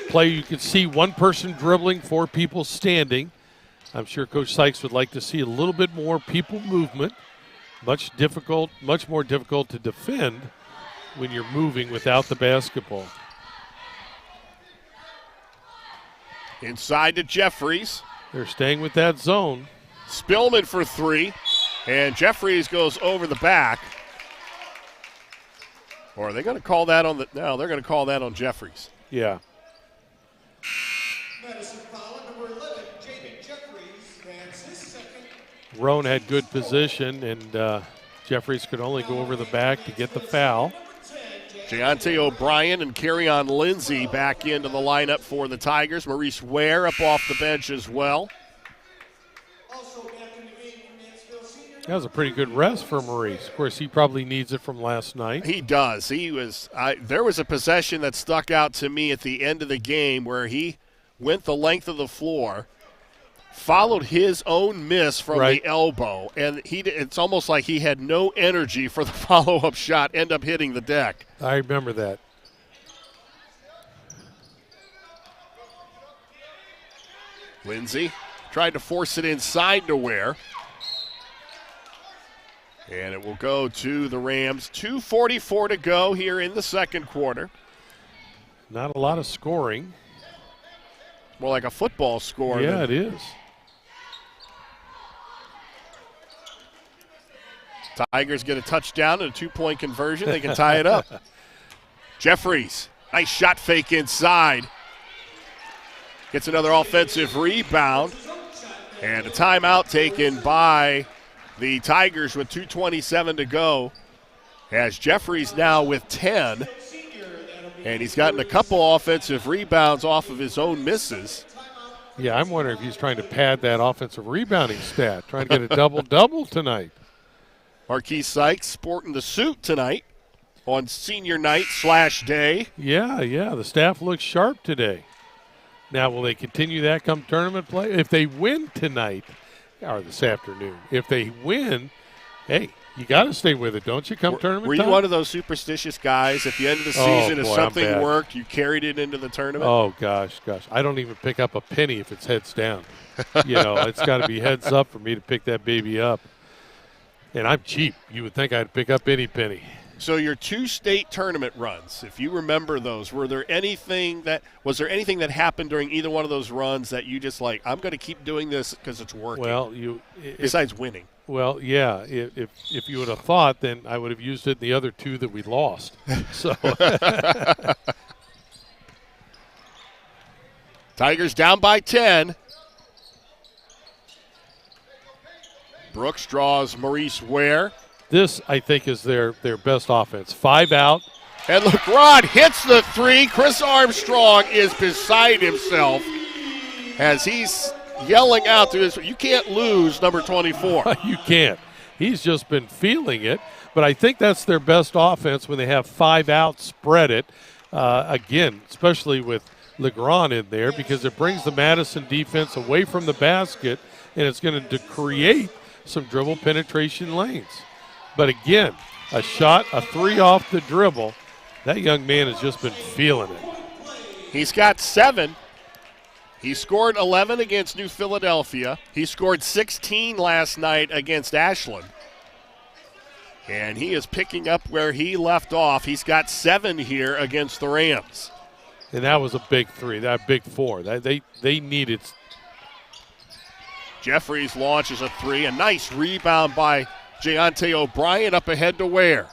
play, you can see one person dribbling, 4 people standing. I'm sure Coach Sykes would like to see a little bit more people movement. Much more difficult to defend when you're moving without the basketball. Inside to Jeffries. They're staying with that zone. Spillman for 3. And Jeffries goes over the back. Or are they going to call that on the... No, they're going to call that on Jeffries. Yeah. Roan had good position, and Jeffries could only go over the back to get the foul. Deontay O'Brien and Carrion Lindsay back into the lineup for the Tigers. Maurice Ware up off the bench as well. That was a pretty good rest for Maurice. Of course, he probably needs it from last night. He does. There was a possession that stuck out to me at the end of the game where he went the length of the floor, followed his own miss from the elbow, and it's almost like he had no energy for the follow-up shot, end up hitting the deck. I remember that. Lindsay tried to force it inside to Ware. And it will go to the Rams. 2:44 to go here in the second quarter. Not a lot of scoring. More like a football score. Yeah, it is. Tigers get a touchdown and a 2-point conversion. They can tie it up. Jeffries, nice shot fake inside. Gets another offensive rebound. And a timeout taken by The Tigers with 2:27 to go. As Jeffries now with 10. And he's gotten a couple offensive rebounds off of his own misses. Yeah, I'm wondering if he's trying to pad that offensive rebounding stat, trying to get a double-double tonight. Marquise Sykes sporting the suit tonight on senior night/day. Yeah, the staff looks sharp today. Now, will they continue that come tournament play? If they win tonight, or this afternoon, if they win, hey, you got to stay with it, don't you, come tournament Were you time? one of those superstitious guys at the end of the season, if something worked, you carried it into the tournament? Oh, gosh. I don't even pick up a penny if it's heads down. It's got to be heads up for me to pick that baby up. And I'm cheap. You would think I'd pick up any penny. So your 2 state tournament runs, if you remember those, was there anything that happened during either one of those runs that you just like, I'm going to keep doing this because it's working? Well, besides winning. Well, yeah. If you would have thought, then I would have used it in the other 2 that we lost. So Tigers down by 10. Brooks draws Maurice Ware. This, I think, is their best offense. 5 out. And LeGrand hits the 3. Chris Armstrong is beside himself as he's yelling out to his, you can't lose number 24. You can't. He's just been feeling it. But I think that's their best offense when they have 5 out, spread it. Again, especially with LeGrand in there, because it brings the Madison defense away from the basket, and it's going to create some dribble penetration lanes. But again, a shot, a 3 off the dribble. That young man has just been feeling it. He's got 7. He scored 11 against New Philadelphia. He scored 16 last night against Ashland. And he is picking up where he left off. He's got 7 here against the Rams. And that was a big 3, that big 4. They needed. Jeffries launches a 3. A nice rebound by Jayante O'Brien up ahead to Ware.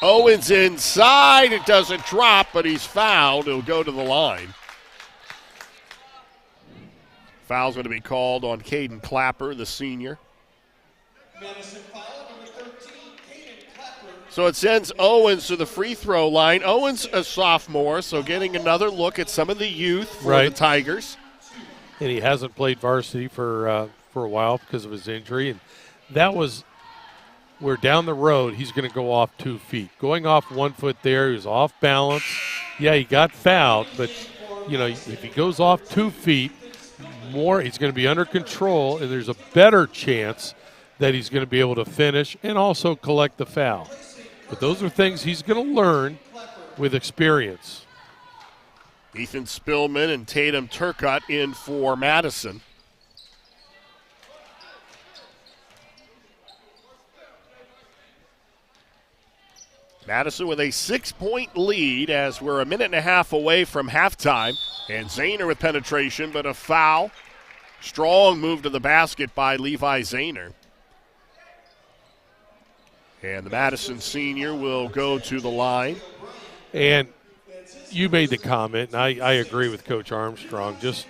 Owens inside. It doesn't drop, but he's fouled. He'll go to the line. Foul's going to be called on Caden Clapper, the senior. So it sends Owens to the free throw line. Owens, a sophomore, so getting another look at some of the youth for the Tigers. And he hasn't played varsity for a while because of his injury. And that was where down the road he's going to go off 2 feet. Going off 1 foot there, he was off balance. Yeah, he got fouled, but, if he goes off 2 feet more, he's going to be under control, and there's a better chance that he's going to be able to finish and also collect the foul. But those are things he's going to learn with experience. Ethan Spillman and Tatum Turcotte in for Madison. Madison with a 6-point lead as we're a minute and a half away from halftime. And Zahner with penetration, but a foul. Strong move to the basket by Levi Zahner. And the Madison senior will go to the line. And you made the comment, and I agree with Coach Armstrong, just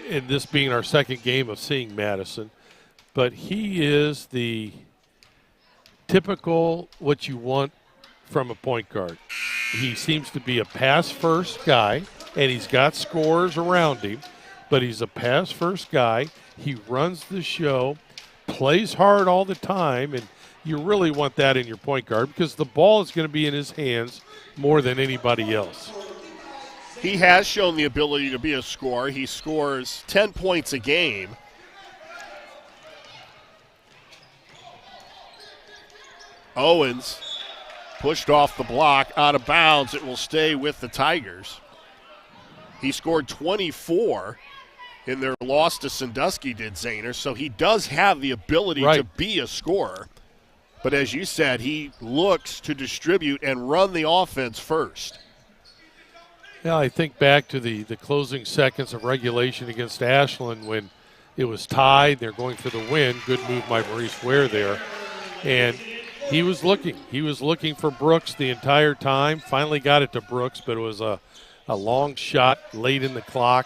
in this being our second game of seeing Madison. But he is the typical what you want from a point guard. He seems to be a pass-first guy, and he's got scorers around him, but he's a pass-first guy. He runs the show, plays hard all the time, and you really want that in your point guard because the ball is going to be in his hands more than anybody else. He has shown the ability to be a scorer. He scores 10 points a game. Owens pushed off the block, out of bounds. It will stay with the Tigers. He scored 24 in their loss to Sandusky, did Zahner, so he does have the ability to be a scorer. But as you said, he looks to distribute and run the offense first. Yeah, I think back to the closing seconds of regulation against Ashland when it was tied. They're going for the win. Good move by Maurice Ware there. And he was looking. He was looking for Brooks the entire time. Finally got it to Brooks, but it was a long shot late in the clock.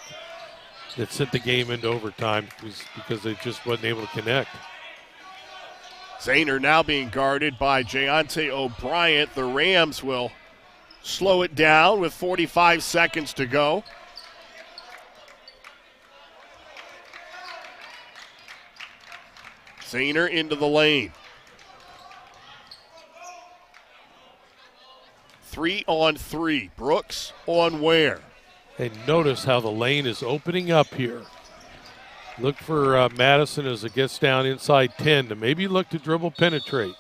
that sent the game into overtime because they just wasn't able to connect. Zahner now being guarded by Jayante O'Brien. The Rams will slow it down with 45 seconds to go. Zahner into the lane. 3-on-3. Brooks on Ware. And notice how the lane is opening up here. Look for Madison as it gets down inside 10 to maybe look to dribble penetrate.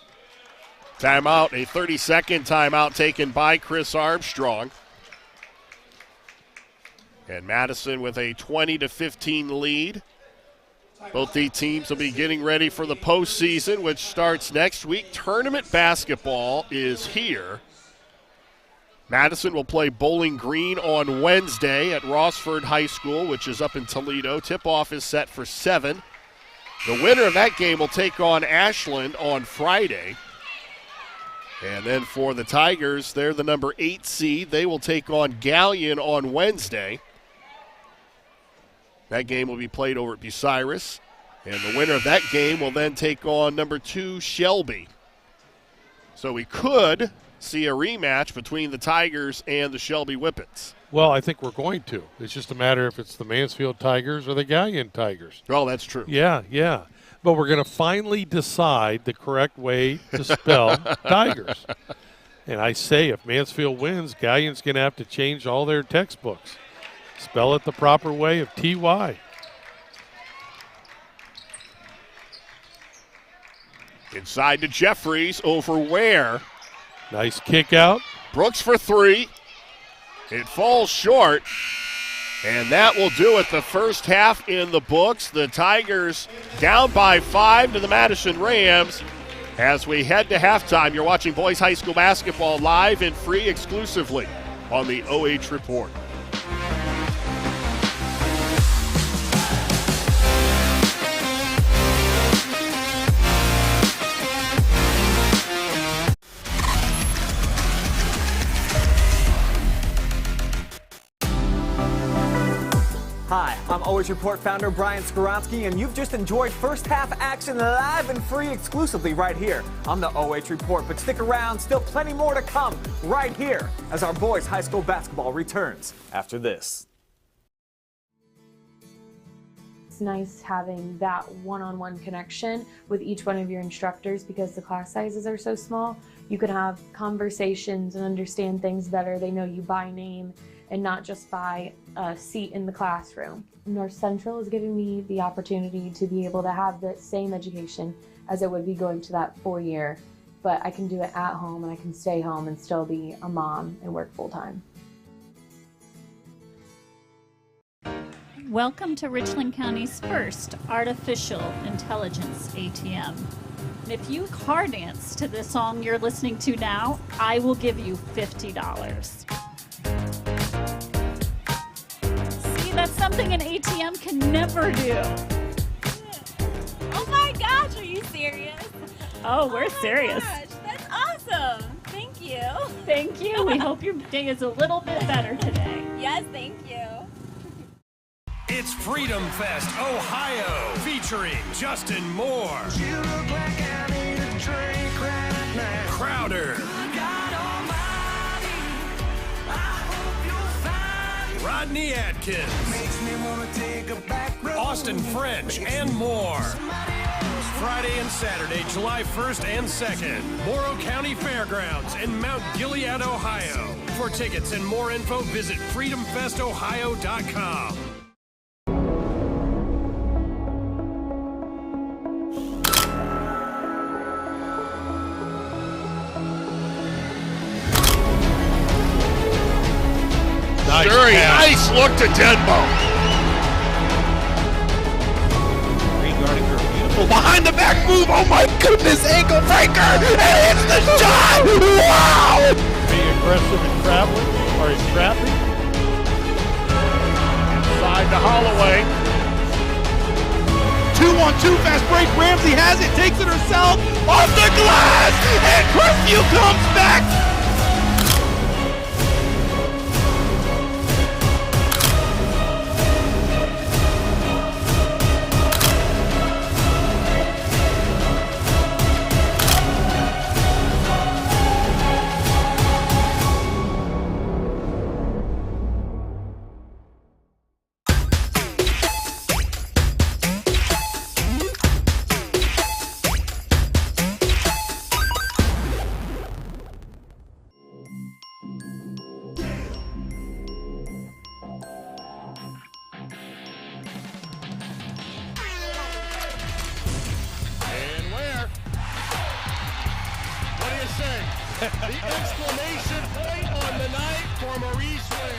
Timeout, a 30-second timeout taken by Chris Armstrong. And Madison with a 20-15 lead. Both the teams will be getting ready for the postseason, which starts next week. Tournament basketball is here. Madison will play Bowling Green on Wednesday at Rossford High School, which is up in Toledo. Tip-off is set for 7. The winner of that game will take on Ashland on Friday. And then for the Tigers, they're the number 8 seed. They will take on Gallion on Wednesday. That game will be played over at Bucyrus. And the winner of that game will then take on number 2 Shelby. So we could see a rematch between the Tigers and the Shelby Whippets. Well, I think we're going to. It's just a matter if it's the Mansfield Tigers or the Gallion Tigers. Oh, that's true. Yeah. But we're going to finally decide the correct way to spell Tigers. And I say if Mansfield wins, Gallion's going to have to change all their textbooks. Spell it the proper way of T-Y. Inside to Jeffries over Ware. Nice kick out. Brooks for 3. It falls short. And that will do it. The first half in the books. The Tigers down by 5 to the Madison Rams. As we head to halftime, you're watching boys high school basketball live and free exclusively on the OH Report. Hi, I'm OH Report founder Brian Skoronsky, and you've just enjoyed first half action live and free exclusively right here on the OH Report. But stick around, still plenty more to come right here as our boys high school basketball returns after this. It's nice having that one-on-one connection with each one of your instructors because the class sizes are so small. You can have conversations and understand things better. They know you by name and not just by a seat in the classroom. North Central is giving me the opportunity to be able to have the same education as it would be going to that 4-year, but I can do it at home and I can stay home and still be a mom and work full-time. Welcome to Richland County's first artificial intelligence ATM. If you car dance to the song you're listening to now, I will give you $50. That's something an ATM can never do. Oh my gosh, are you serious? Oh, we're serious. Gosh, that's awesome. Thank you. Thank you. We hope your day is a little bit better today. Yes, thank you. It's Freedom Fest Ohio, featuring Justin Moore, You look like I need a drink right now. Crowder, God almighty, I hope you'll find Rodney Atkins, makes me wanna take a back road. Austin French, and more. Friday and Saturday, July 1st and 2nd, Morrow County Fairgrounds in Mount Gilead, Ohio. For tickets and more info, visit freedomfestohio.com. Very nice look to Denbo. Regarding her beautiful behind the back move. Oh my goodness, ankle breaker. And it's the shot. Wow. Being aggressive and traveling, or in trapping. Inside to Holloway. 2-on-2 fast break. Ramsey has it, takes it herself off the glass. And Crestview comes back. you say? The exclamation point on the night for Maurice Ware.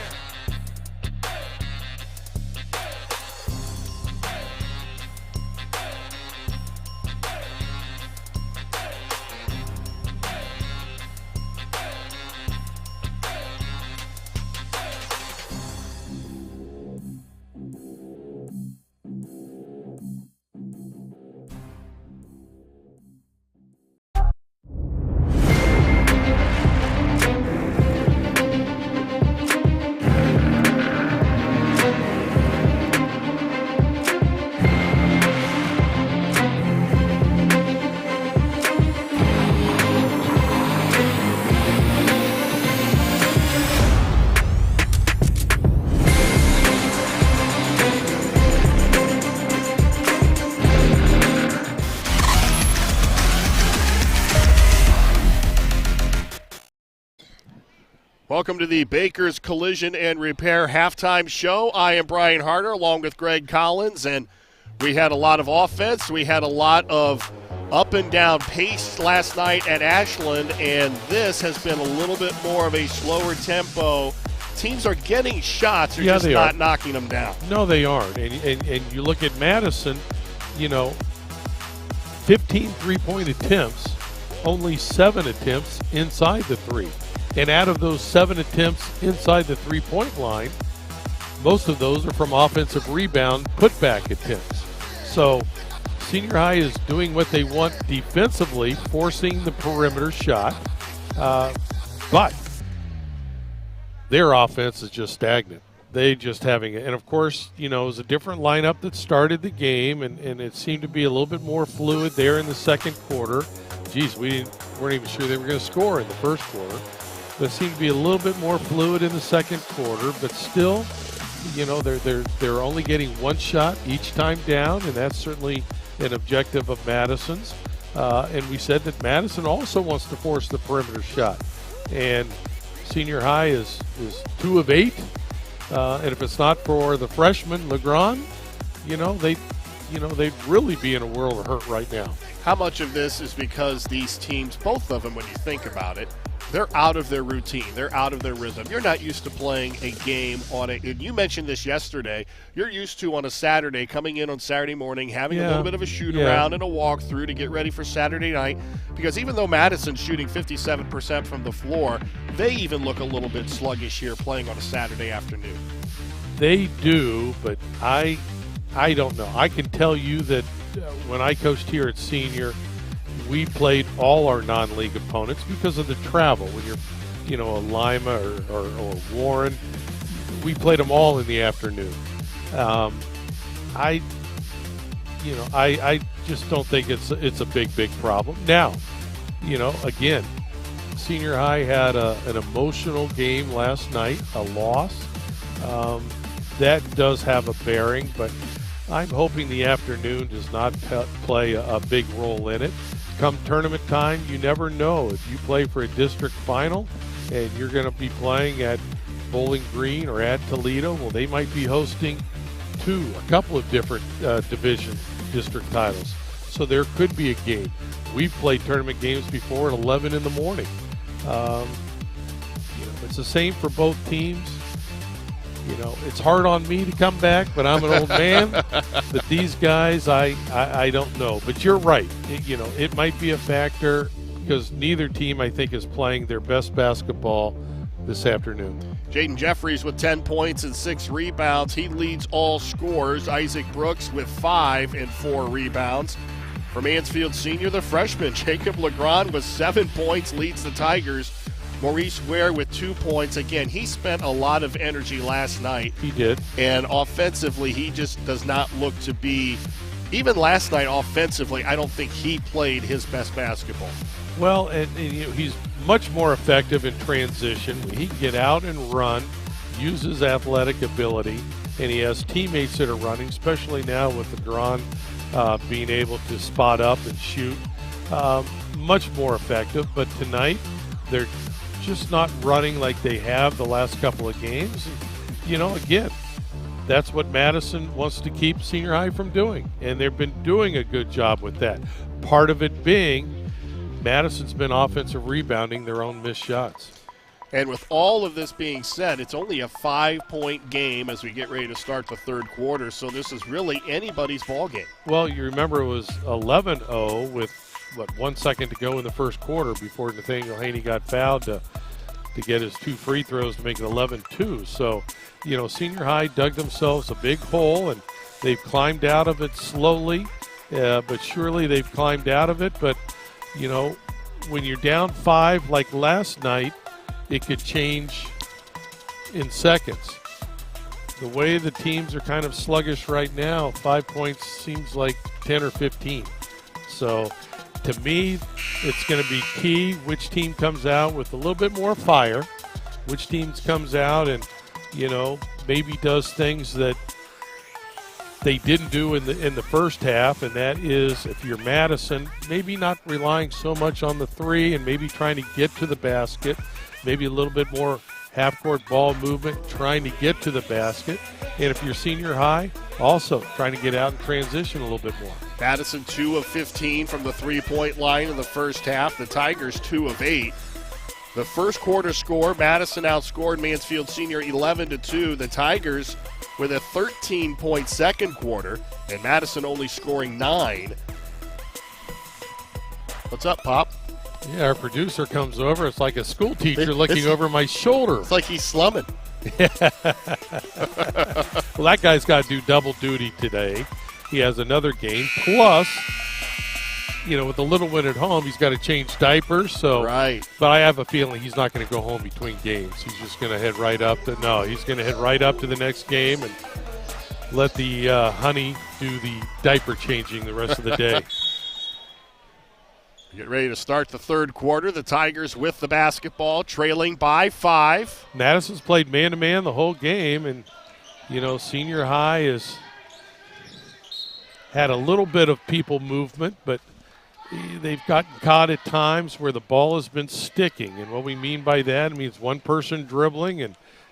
Welcome to the Baker's Collision and Repair halftime show. I am Brian Harder along with Greg Collins, and we had a lot of offense. We had a lot of up and down pace last night at Ashland, and this has been a little bit more of a slower tempo. Teams are getting shots, they're just not knocking them down. No, they aren't. And you look at Madison, 15 three-point attempts, only 7 attempts inside the three. And out of those 7 attempts inside the three-point line, most of those are from offensive rebound putback attempts. So Senior High is doing what they want defensively, forcing the perimeter shot. But their offense is just stagnant. They just having it. And, of course, it was a different lineup that started the game, and it seemed to be a little bit more fluid there in the second quarter. Geez, weren't even sure they were going to score in the first quarter. But it seemed to be a little bit more fluid in the second quarter, but still, they're only getting one shot each time down, and that's certainly an objective of Madison's. And we said that Madison also wants to force the perimeter shot. And Senior High is 2 of 8. And if it's not for the freshman, Legrand, they'd really be in a world of hurt right now. How much of this is because these teams, both of them, when you think about it, they're out of their routine. They're out of their rhythm. You're not used to playing a game on it. And you mentioned this yesterday. You're used to on a Saturday, coming in on Saturday morning, having a little bit of a shoot around and a walkthrough to get ready for Saturday night. Because even though Madison's shooting 57% from the floor, they even look a little bit sluggish here playing on a Saturday afternoon. They do, but I don't know. I can tell you that when I coached here at Senior, we played all our non-league opponents because of the travel. When you're, a Lima or Warren, we played them all in the afternoon. I just don't think it's a big problem. Now, again, Senior High had an emotional game last night, a loss. That does have a bearing, but I'm hoping the afternoon does not play a big role in it. Come tournament time, you never know. If you play for a district final and you're going to be playing at Bowling Green or at Toledo, well, they might be hosting a couple of different division district titles. So there could be a game. We've played tournament games before at 11 in the morning. It's the same for both teams. It's hard on me to come back, but I'm an old man. But these guys, I don't know. But you're right. It might be a factor because neither team, I think, is playing their best basketball this afternoon. Jaden Jeffries with 10 points and 6 rebounds. He leads all scorers. Isaac Brooks with 5 and 4 rebounds. For Mansfield Senior, the freshman, Jacob Legrand with 7 points, leads the Tigers. Maurice Ware with 2 points. Again, he spent a lot of energy last night. He did. And offensively, he just does not look to be, even last night offensively, I don't think he played his best basketball. Well, and he's much more effective in transition. He can get out and run, use his athletic ability, and he has teammates that are running, especially now with Legrand being able to spot up and shoot. Much more effective. But tonight, they're just not running like they have the last couple of games. Again, that's what Madison wants to keep Senior High from doing, and they've been doing a good job with that. Part of it being Madison's been offensive rebounding their own missed shots. And with all of this being said, it's only a 5-point game as we get ready to start the third quarter, so this is really anybody's ball game. Well, you remember it was 11-0 with, 1 second to go in the first quarter before Nathaniel Haney got fouled to get his 2 free throws to make it 11-2. So, Senior High dug themselves a big hole, and they've climbed out of it slowly, but surely they've climbed out of it. But, when you're down 5 like last night, it could change in seconds. The way the teams are kind of sluggish right now, 5 points seems like 10 or 15. So to me, it's going to be key which team comes out with a little bit more fire, which team comes out and, maybe does things that they didn't do in the first half, and that is, if you're Madison, maybe not relying so much on the 3 and maybe trying to get to the basket, maybe a little bit more half-court ball movement, trying to get to the basket. And if you're Senior High, also trying to get out and transition a little bit more. Madison 2 of 15 from the 3-point line in the first half. The Tigers 2 of 8. The first quarter score, Madison outscored Mansfield Senior 11-2. The Tigers with a 13-point second quarter, and Madison only scoring 9. What's up, Pop? Yeah, our producer comes over. It's like a school teacher looking over my shoulder. It's like he's slumming. Well, that guy's got to do double duty today. He has another game. Plus, with the little one at home, he's got to change diapers. So, right. But I have a feeling he's not going to go home between games. He's just going to head right up to the next game and let the honey do the diaper changing the rest of the day. Get ready to start the third quarter. The Tigers with the basketball, trailing by 5. Madison's played man-to-man the whole game, and, Senior High has had a little bit of people movement, but they've gotten caught at times where the ball has been sticking. And what we mean by that, it means one person dribbling,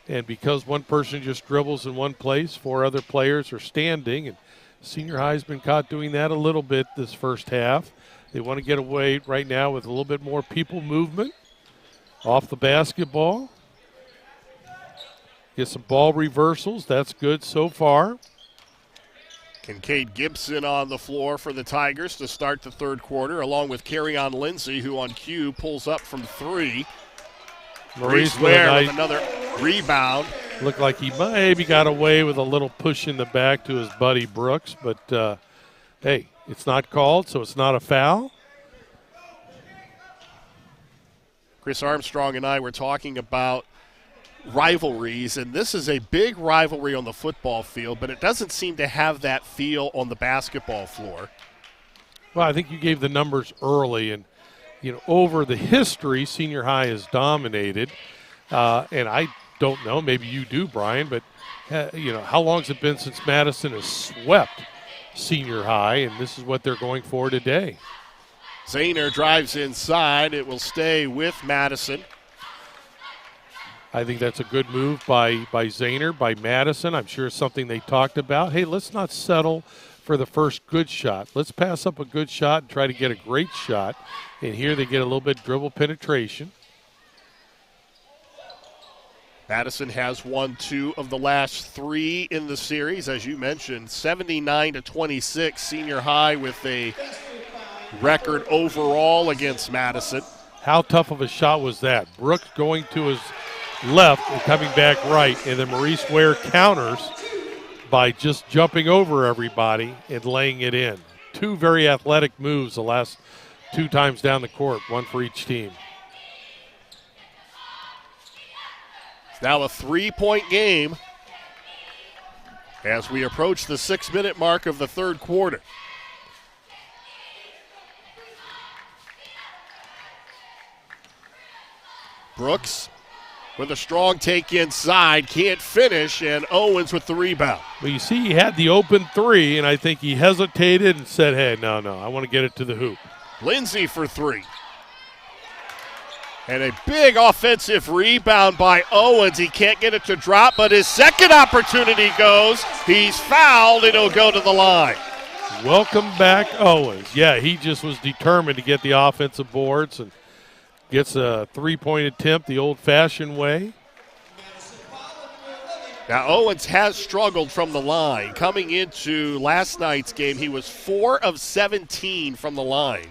and because one person just dribbles in one place, 4 other players are standing. And Senior High has been caught doing that a little bit this first half. They want to get away right now with a little bit more people movement off the basketball. Get some ball reversals. That's good so far. Kincaid Gibson on the floor for the Tigers to start the third quarter, along with Carryon Lindsay, who on cue pulls up from 3. Maurice Ware with another rebound. Looked like he maybe got away with a little push in the back to his buddy Brooks, but hey, it's not called, so it's not a foul. Chris Armstrong and I were talking about rivalries, and this is a big rivalry on the football field, but it doesn't seem to have that feel on the basketball floor. Well, I think you gave the numbers early, and over the history, Senior High has dominated, and I don't know, maybe you do, Brian, but how long has it been since Madison has swept Senior High, and this is what they're going for today. Zahner drives inside. It will stay with Madison. I think that's a good move by Zahner, by Madison. I'm sure it's something they talked about. Hey, let's not settle for the first good shot. Let's pass up a good shot and try to get a great shot. And here they get a little bit dribble penetration. Madison has won 2 of the last 3 in the series, as you mentioned, 79-26. Senior High with a record overall against Madison. How tough of a shot was that? Brooks going to his left and coming back right, and then Maurice Ware counters by just jumping over everybody and laying it in. 2 very athletic moves the last 2 times down the court, 1 for each team. Now a 3-point game as we approach the 6-minute mark of the third quarter. Brooks with a strong take inside, can't finish, and Owens with the rebound. Well, you see he had the open 3, and I think he hesitated and said, hey, no, I want to get it to the hoop. Lindsay for 3. And a big offensive rebound by Owens. He can't get it to drop, but his second opportunity goes. He's fouled, and he'll go to the line. Welcome back, Owens. Yeah, he just was determined to get the offensive boards and gets a three-point attempt the old-fashioned way. Now, Owens has struggled from the line. Coming into last night's game, he was 4 of 17 from the line.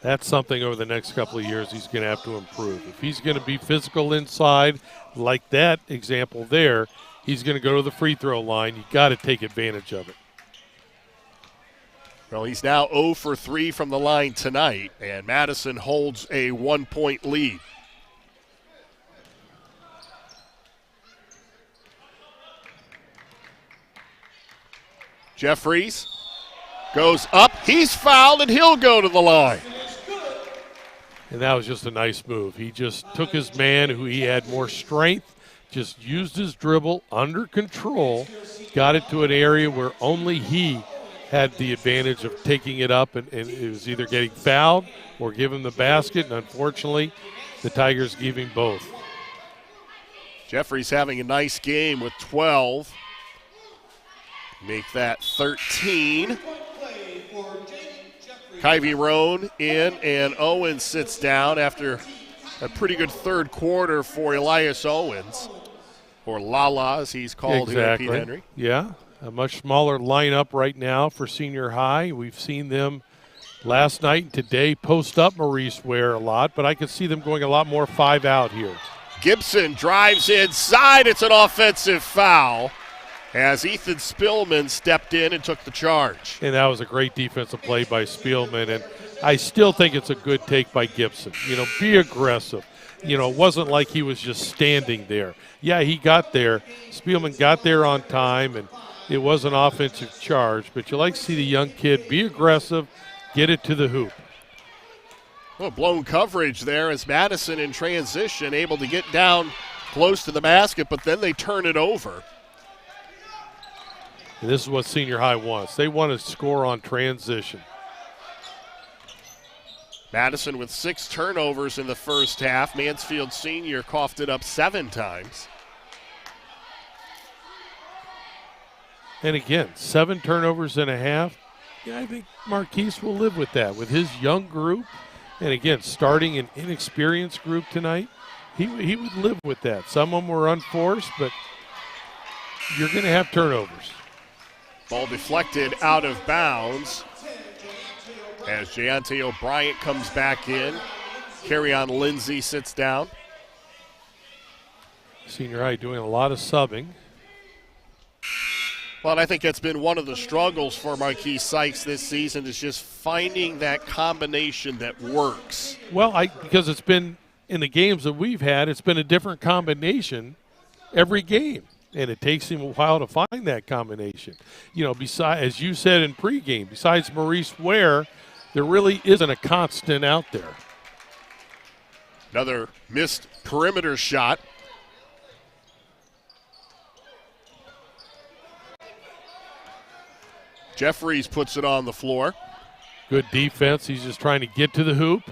That's something over the next couple of years he's going to have to improve. If he's going to be physical inside, like that example there, he's going to go to the free throw line. You got to take advantage of it. Well, he's now 0 for 3 from the line tonight, and Madison holds a 1-point lead. Jeffries goes up. He's fouled, and he'll go to the line. And that was just a nice move. He just took his man who he had more strength, just used his dribble under control, got it to an area where only he had the advantage of taking it up, and it was either getting fouled or give him the basket, and unfortunately, the Tigers gave him both. Jeffries having a nice game with 12. Make that 13. Kyvie Roan in, and Owens sits down after a pretty good third quarter for Elias Owens, or Lala as he's called here at Pete Henry. Yeah, a much smaller lineup right now for senior high. We've seen them last night and today post up Maurice Ware a lot, but I could see them going a lot more 5 out here. Gibson drives inside. It's an offensive foul as Ethan Spillman stepped in and took the charge. And that was a great defensive play by Spielman, and I still think it's a good take by Gibson. You know, be aggressive. You know, it wasn't like he was just standing there. Yeah, he got there. Spielman got there on time, and it was an offensive charge, but you like to see the young kid be aggressive, get it to the hoop. Well, blown coverage there as Madison in transition, able to get down close to the basket, but then they turn it over. And this is what senior high wants. They want to score on transition. Madison with 6 turnovers in the first half. Mansfield Senior coughed it up 7 times. And again, 7 turnovers and a half. Yeah, I think Marquise will live with that. With his young group, and again, starting an inexperienced group tonight, he would live with that. Some of them were unforced, but you're going to have turnovers. Ball deflected out of bounds as Jayante O'Brien comes back in. Carry-on Lindsay sits down. Senior high doing a lot of subbing. Well, and I think that's been one of the struggles for Marquise Sykes this season is just finding that combination that works. Well, because it's been in the games that we've had, it's been a different combination every game. And it takes him a while to find that combination. You know, besides, as you said in pregame, besides Maurice Ware, there really isn't a constant out there. Another missed perimeter shot. Jeffries puts it on the floor. Good defense. He's just trying to get to the hoop.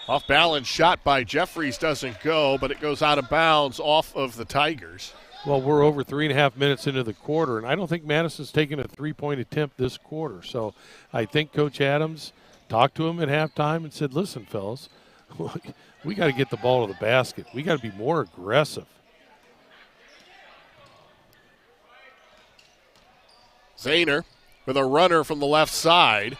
Off balance shot by Jeffries doesn't go, but it goes out of bounds off of the Tigers. Well, we're over 3.5 minutes into the quarter, and I don't think Madison's taken a three-point attempt this quarter. So I think Coach Adams talked to him at halftime and said, listen, fellas, we got to get the ball to the basket. We got to be more aggressive. Zahner with a runner from the left side.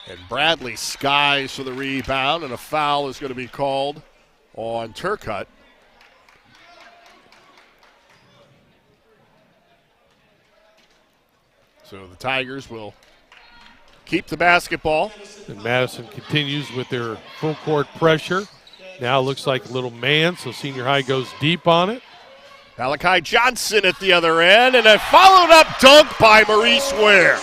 And Bradley skies for the rebound, and a foul is going to be called on Turcutt. So the Tigers will keep the basketball. And Madison continues with their full court pressure. Now looks like a little man, so senior high goes deep on it. Malachi Johnson at the other end, and a followed-up dunk by Maurice Ware.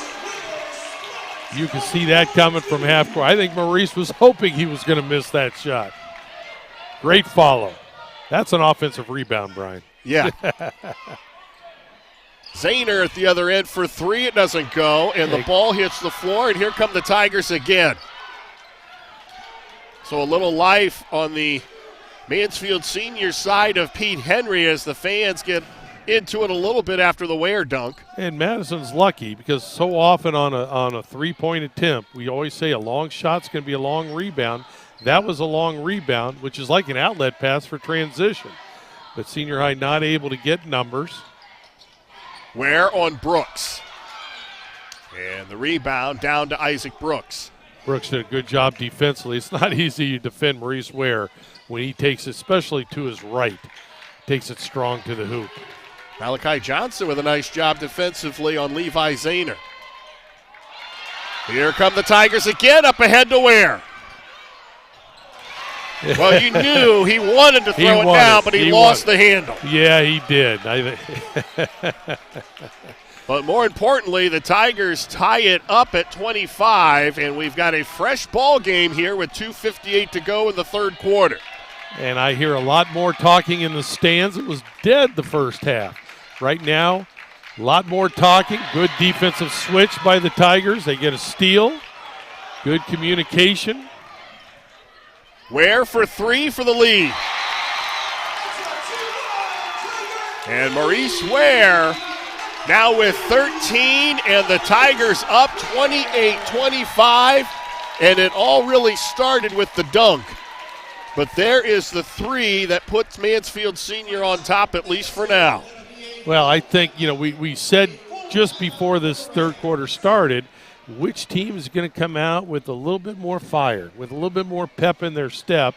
You can see that coming from half court. I think Maurice was hoping he was going to miss that shot. Great follow. That's an offensive rebound, Brian. Yeah. Zahner at the other end for 3. It doesn't go, and the ball hits the floor, and here come the Tigers again. So a little life on the Mansfield Senior side of Pete Henry as the fans get into it a little bit after the Ware dunk. And Madison's lucky because so often on a three-point attempt, we always say a long shot's going to be a long rebound. That was a long rebound, which is like an outlet pass for transition. But Senior High not able to get numbers. Ware on Brooks. And the rebound down to Isaac Brooks. Brooks did a good job defensively. It's not easy to defend Maurice Ware when he takes it, especially to his right, takes it strong to the hoop. Malachi Johnson with a nice job defensively on Levi Zahner. Here come the Tigers again, up ahead to Ware. Well, you knew he wanted to throw it down, but he lost the handle. Yeah, he did. But more importantly, the Tigers tie it up at 25, and we've got a fresh ball game here with 2:58 to go in the third quarter. And I hear a lot more talking in the stands. It was dead the first half. Right now, a lot more talking. Good defensive switch by the Tigers. They get a steal. Good communication. Ware for three for the lead. And Maurice Ware now with 13, and the Tigers up 28-25, and it all really started with the dunk. But there is the three that puts Mansfield Senior on top, at least for now. Well, I think, we said just before this third quarter started, which team is going to come out with a little bit more fire, with a little bit more pep in their step.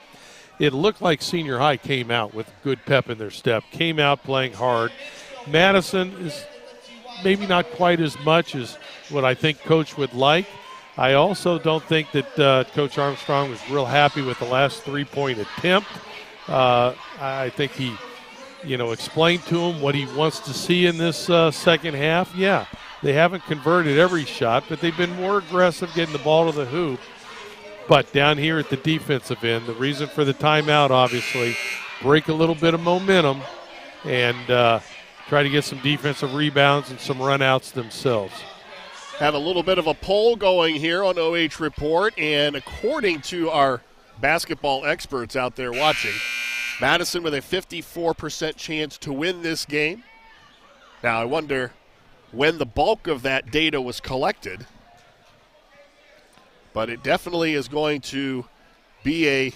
It looked like Senior High came out with good pep in their step, came out playing hard. Madison is maybe not quite as much as what I think Coach would like. I also don't think that Coach Armstrong was real happy with the last three-point attempt. I think he, explained to him what he wants to see in this second half. Yeah, they haven't converted every shot, but they've been more aggressive getting the ball to the hoop. But down here at the defensive end, the reason for the timeout, obviously, break a little bit of momentum and try to get some defensive rebounds and some runouts themselves. Have a little bit of a poll going here on OH Report, and according to our basketball experts out there watching, Madison with a 54% chance to win this game. Now, I wonder when the bulk of that data was collected, but it definitely is going to be a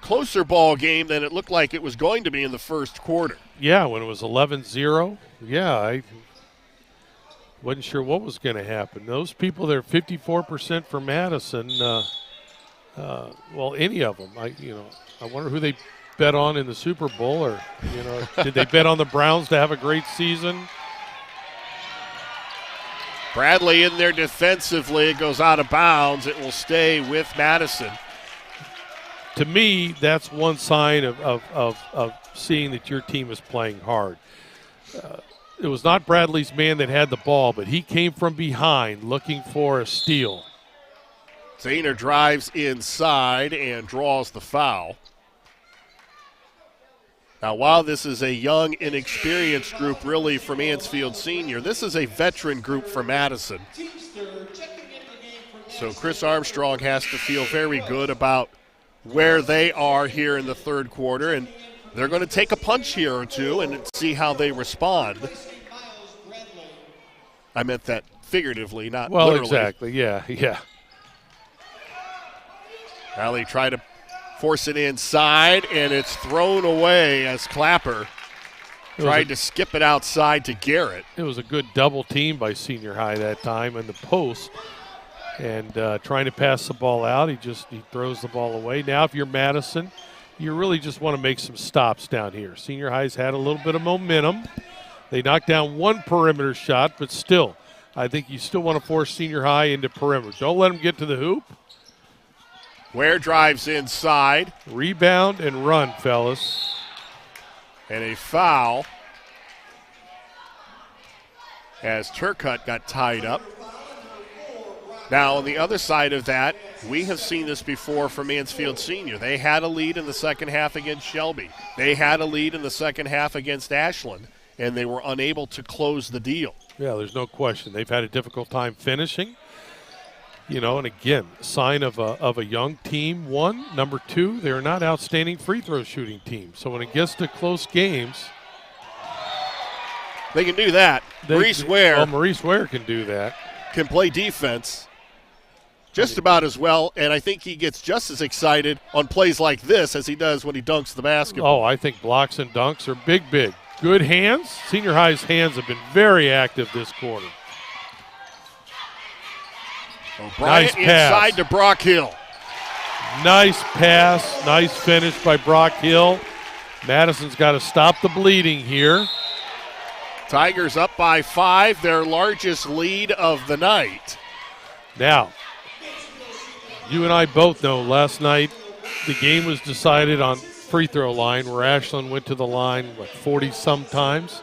closer ball game than it looked like it was going to be in the first quarter. Yeah, when it was 11-0, I wasn't sure what was going to happen. Those people there, 54% for Madison. Any of them. I wonder who they bet on in the Super Bowl, or did they bet on the Browns to have a great season? Bradley in there defensively. It goes out of bounds. It will stay with Madison. To me, that's one sign of seeing that your team is playing hard. It was not Bradley's man that had the ball, but he came from behind looking for a steal. Zahner drives inside and draws the foul. Now, while this is a young, inexperienced group really for Mansfield Senior, this is a veteran group for Madison. So Chris Armstrong has to feel very good about where they are here in the third quarter, and they're going to take a punch here or two and see how they respond. I meant that figuratively, not literally. Well, exactly, yeah. Now they try to force it inside, and it's thrown away as Clapper tried to skip it outside to Garrett. It was a good double team by Senior High that time in the post, and trying to pass the ball out. He throws the ball away. Now if you're Madison, you really just want to make some stops down here. Senior High's had a little bit of momentum. They knocked down one perimeter shot, but still, I think you still want to force Senior High into perimeter. Don't let them get to the hoop. Ware drives inside. Rebound and run, fellas. And a foul as Turcotte got tied up. Now, on the other side of that, we have seen this before for Mansfield Senior. They had a lead in the second half against Shelby. They had a lead in the second half against Ashland, and they were unable to close the deal. Yeah, there's no question. They've had a difficult time finishing. And again, sign of a young team, one. Number two, they're not outstanding free throw shooting team. So when it gets to close games, They can do that. Maurice Ware. Well, Maurice Ware can do that. Can play defense just about as well, and I think he gets just as excited on plays like this as he does when he dunks the basketball. Oh, I think blocks and dunks are big. Good hands. Senior High's hands have been very active this quarter. Bryant inside to Brock Hill. Nice pass, nice finish by Brock Hill. Madison's got to stop the bleeding here. Tigers up by 5, their largest lead of the night. Now, you and I both know last night the game was decided on free throw line where Ashland went to the line, 40-some times.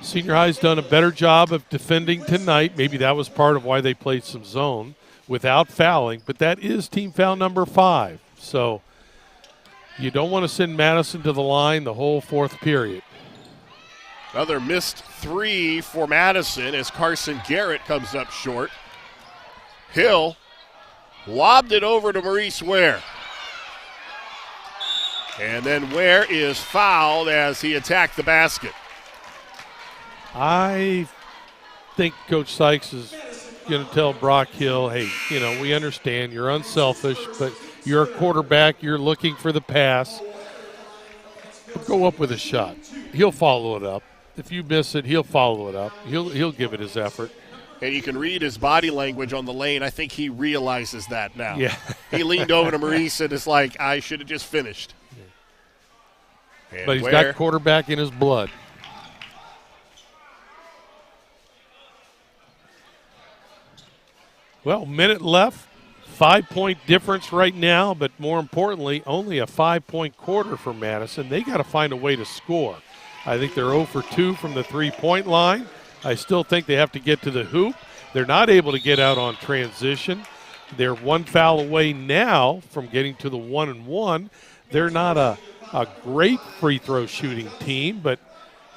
Senior High's done a better job of defending tonight. Maybe that was part of why they played some zone without fouling, but that is team foul number 5. So you don't want to send Madison to the line the whole fourth period. Another missed 3 for Madison as Carson Garrett comes up short. Hill lobbed it over to Maurice Ware. And then Ware is fouled as he attacked the basket. I think Coach Sykes is going to tell Brock Hill, hey, we understand you're unselfish, but you're a quarterback. You're looking for the pass. Go up with a shot. He'll follow it up. If you miss it, he'll follow it up. He'll give it his effort. And you can read his body language on the lane. I think he realizes that now. Yeah. He leaned over to Maurice and is like, I should have just finished. And but he's got quarterback in his blood. Well, minute left. 5-point difference right now, but more importantly, only a 5-point quarter for Madison. They got to find a way to score. I think they're 0 for 2 from the three-point line. I still think they have to get to the hoop. They're not able to get out on transition. They're 1 foul away now from getting to the 1-and-1. They're not a great free throw shooting team, but,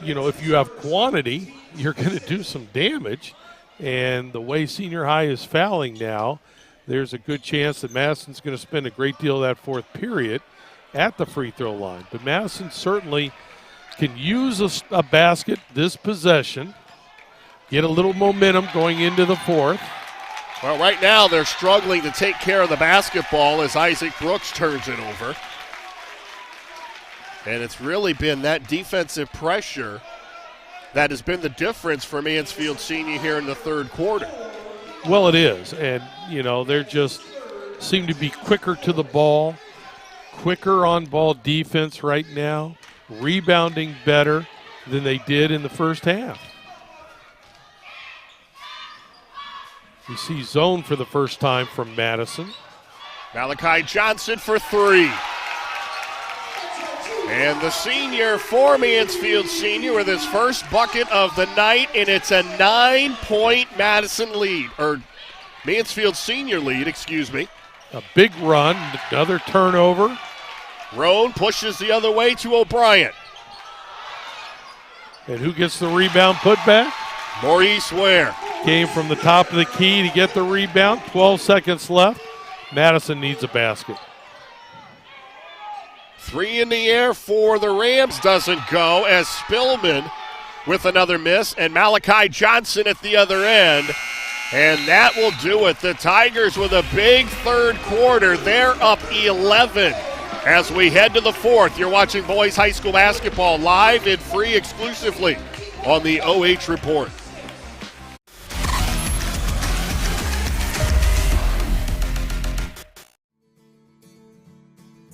if you have quantity, you're going to do some damage. And the way Senior High is fouling now, there's a good chance that Madison's going to spend a great deal of that fourth period at the free throw line. But Madison certainly can use a basket this possession, get a little momentum going into the fourth. Well, right now they're struggling to take care of the basketball as Isaac Brooks turns it over. And it's really been that defensive pressure that has been the difference for Mansfield Senior here in the third quarter. Well, it is. And, they're just seem to be quicker to the ball, quicker on-ball defense right now, rebounding better than they did in the first half. We see zone for the first time from Madison. Malachi Johnson for 3. And the senior for Mansfield Senior with his first bucket of the night, and it's a 9-point Madison lead, or Mansfield Senior lead, excuse me. A big run, another turnover. Roan pushes the other way to O'Brien. And who gets the rebound put back? Maurice Ware. Came from the top of the key to get the rebound. 12 seconds left. Madison needs a basket. 3 in the air for the Rams doesn't go as Spillman with another miss and Malachi Johnson at the other end. And that will do it. The Tigers with a big third quarter. They're up 11 as we head to the fourth. You're watching boys high school basketball live and free exclusively on the OH Report.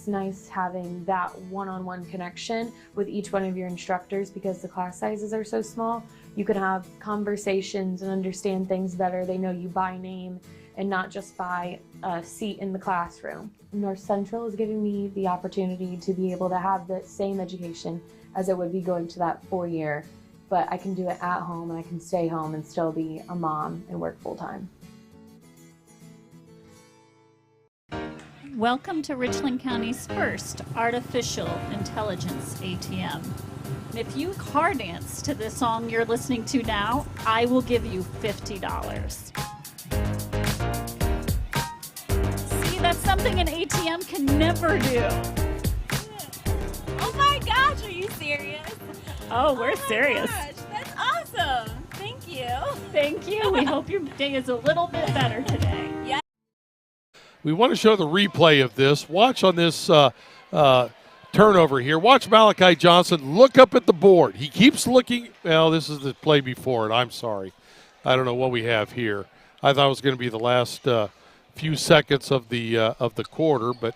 Nice having that one-on-one connection with each one of your instructors because the class sizes are so small. You can have conversations and understand things better. They know you by name and not just by a seat in the classroom. North Central is giving me the opportunity to be able to have the same education as it would be going to that 4-year, but I can do it at home and I can stay home and still be a mom and work full-time. Welcome to Richland County's first artificial intelligence ATM. If you car dance to the song you're listening to now, I will give you $50. See, that's something an ATM can never do. Oh my gosh, are you serious? Oh, we're serious. Gosh, that's awesome. Thank you. Thank you. We hope your day is a little bit better today. Yeah. We want to show the replay of this. Watch on this turnover here. Watch Malachi Johnson look up at the board. He keeps looking. Well, this is the play before it. I'm sorry. I don't know what we have here. I thought it was going to be the last few seconds of the quarter, but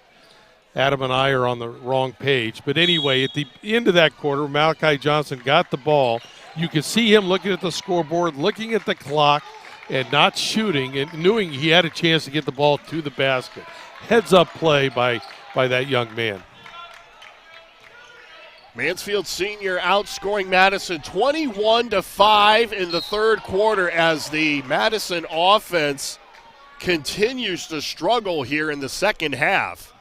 Adam and I are on the wrong page. But anyway, at the end of that quarter, Malachi Johnson got the ball. You could see him looking at the scoreboard, looking at the clock, and not shooting, and knowing he had a chance to get the ball to the basket. Heads-up play by that young man. Mansfield Senior outscoring Madison 21-5 in the third quarter as the Madison offense continues to struggle here in the second half.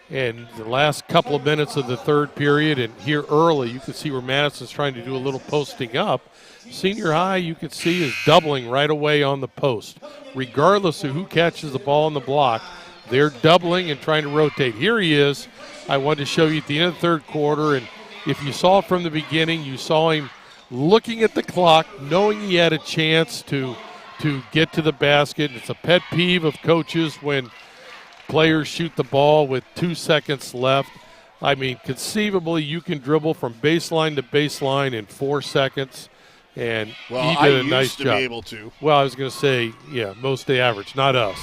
And the last couple of minutes of the third period, and here early, you can see where Madison's trying to do a little posting up. Senior High, you can see, is doubling right away on the post. Regardless of who catches the ball on the block, they're doubling and trying to rotate. Here he is. I wanted to show you at the end of the third quarter, and if you saw it from the beginning, you saw him looking at the clock, knowing he had a chance to get to the basket. It's a pet peeve of coaches when players shoot the ball with 2 seconds left. I mean, conceivably, you can dribble from baseline to baseline in 4 seconds, and he did a nice job. Be able to. Well, I was going to say, yeah, most the average, not us.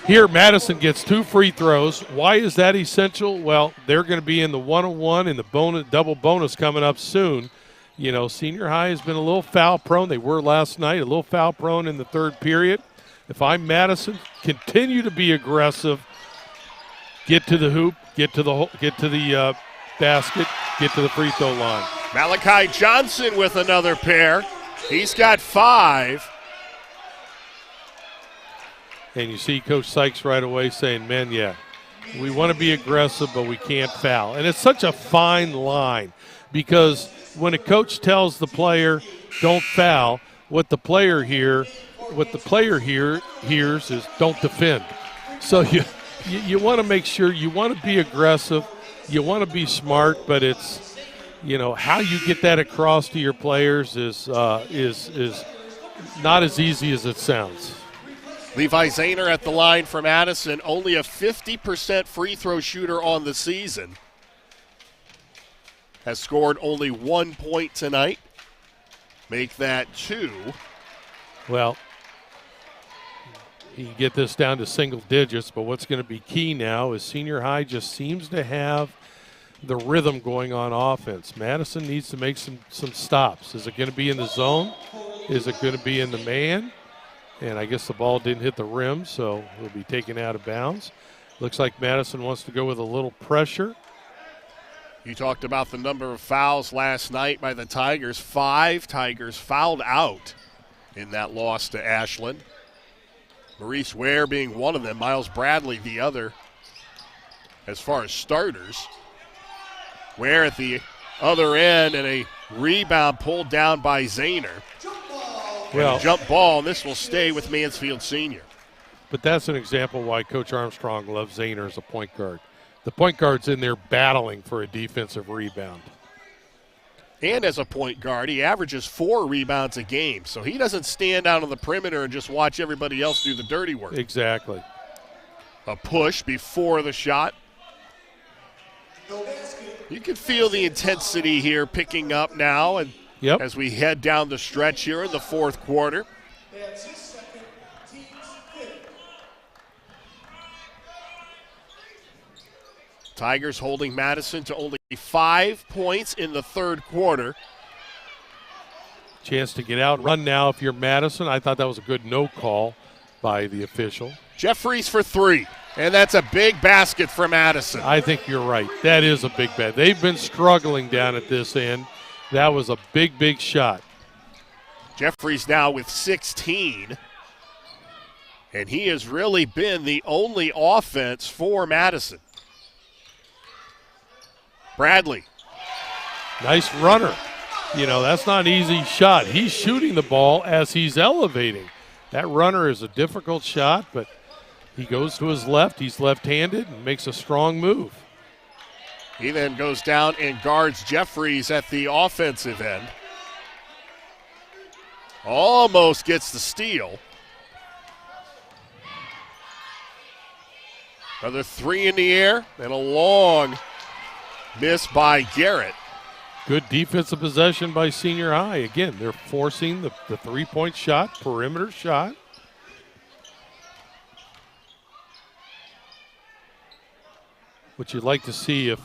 Here, Madison gets 2 free throws. Why is that essential? Well, they're going to be in the one-on-one and the double bonus coming up soon. You know, Senior High has been a little foul prone. They were last night, a little foul prone in the third period. If I'm Madison, continue to be aggressive. Get to the hoop, get to the basket, get to the free throw line. Malachi Johnson with another pair. He's got 5. And you see Coach Sykes right away saying, man, yeah, we want to be aggressive, but we can't foul. And it's such a fine line because when a coach tells the player, don't foul, what the player hears is don't defend. So you want to make sure, you want to be aggressive, you want to be smart, but it's, you know, how you get that across to your players is not as easy as it sounds. Levi Zahner at the line for Madison, only a 50% free throw shooter on the season. Has scored only 1 point tonight. Make that 2. Well, you can get this down to single digits, but what's going to be key now is Senior High just seems to have the rhythm going on offense. Madison needs to make some stops. Is it going to be in the zone? Is it going to be in the man? And I guess the ball didn't hit the rim, so it'll be taken out of bounds. Looks like Madison wants to go with a little pressure. You talked about the number of fouls last night by the Tigers. 5 Tigers fouled out in that loss to Ashland. Maurice Ware being one of them, Miles Bradley the other. As far as starters, Ware at the other end and a rebound pulled down by Zahner. Well, jump ball, and this will stay with Mansfield Senior. But that's an example why Coach Armstrong loves Zahner as a point guard. The point guard's in there battling for a defensive rebound. And as a point guard, he averages 4 rebounds a game, so he doesn't stand out on the perimeter and just watch everybody else do the dirty work. Exactly. A push before the shot. You can feel the intensity here picking up now, and as we head down the stretch here in the fourth quarter. Tigers holding Madison to only 5 points in the third quarter. Chance to get out and run now if you're Madison. I thought that was a good no call by the official. Jeffries for 3, and that's a big basket for Madison. I think you're right. That is a big bet. They've been struggling down at this end. That was a big, big shot. Jeffries now with 16. And he has really been the only offense for Madison. Bradley. Nice runner. You know, that's not an easy shot. He's shooting the ball as he's elevating. That runner is a difficult shot, but he goes to his left. He's left-handed and makes a strong move. He then goes down and guards Jeffries at the offensive end. Almost gets the steal. Another three in the air and a long miss by Garrett. Good defensive possession by Senior High. Again, they're forcing the three-point shot, perimeter shot. What you'd like to see if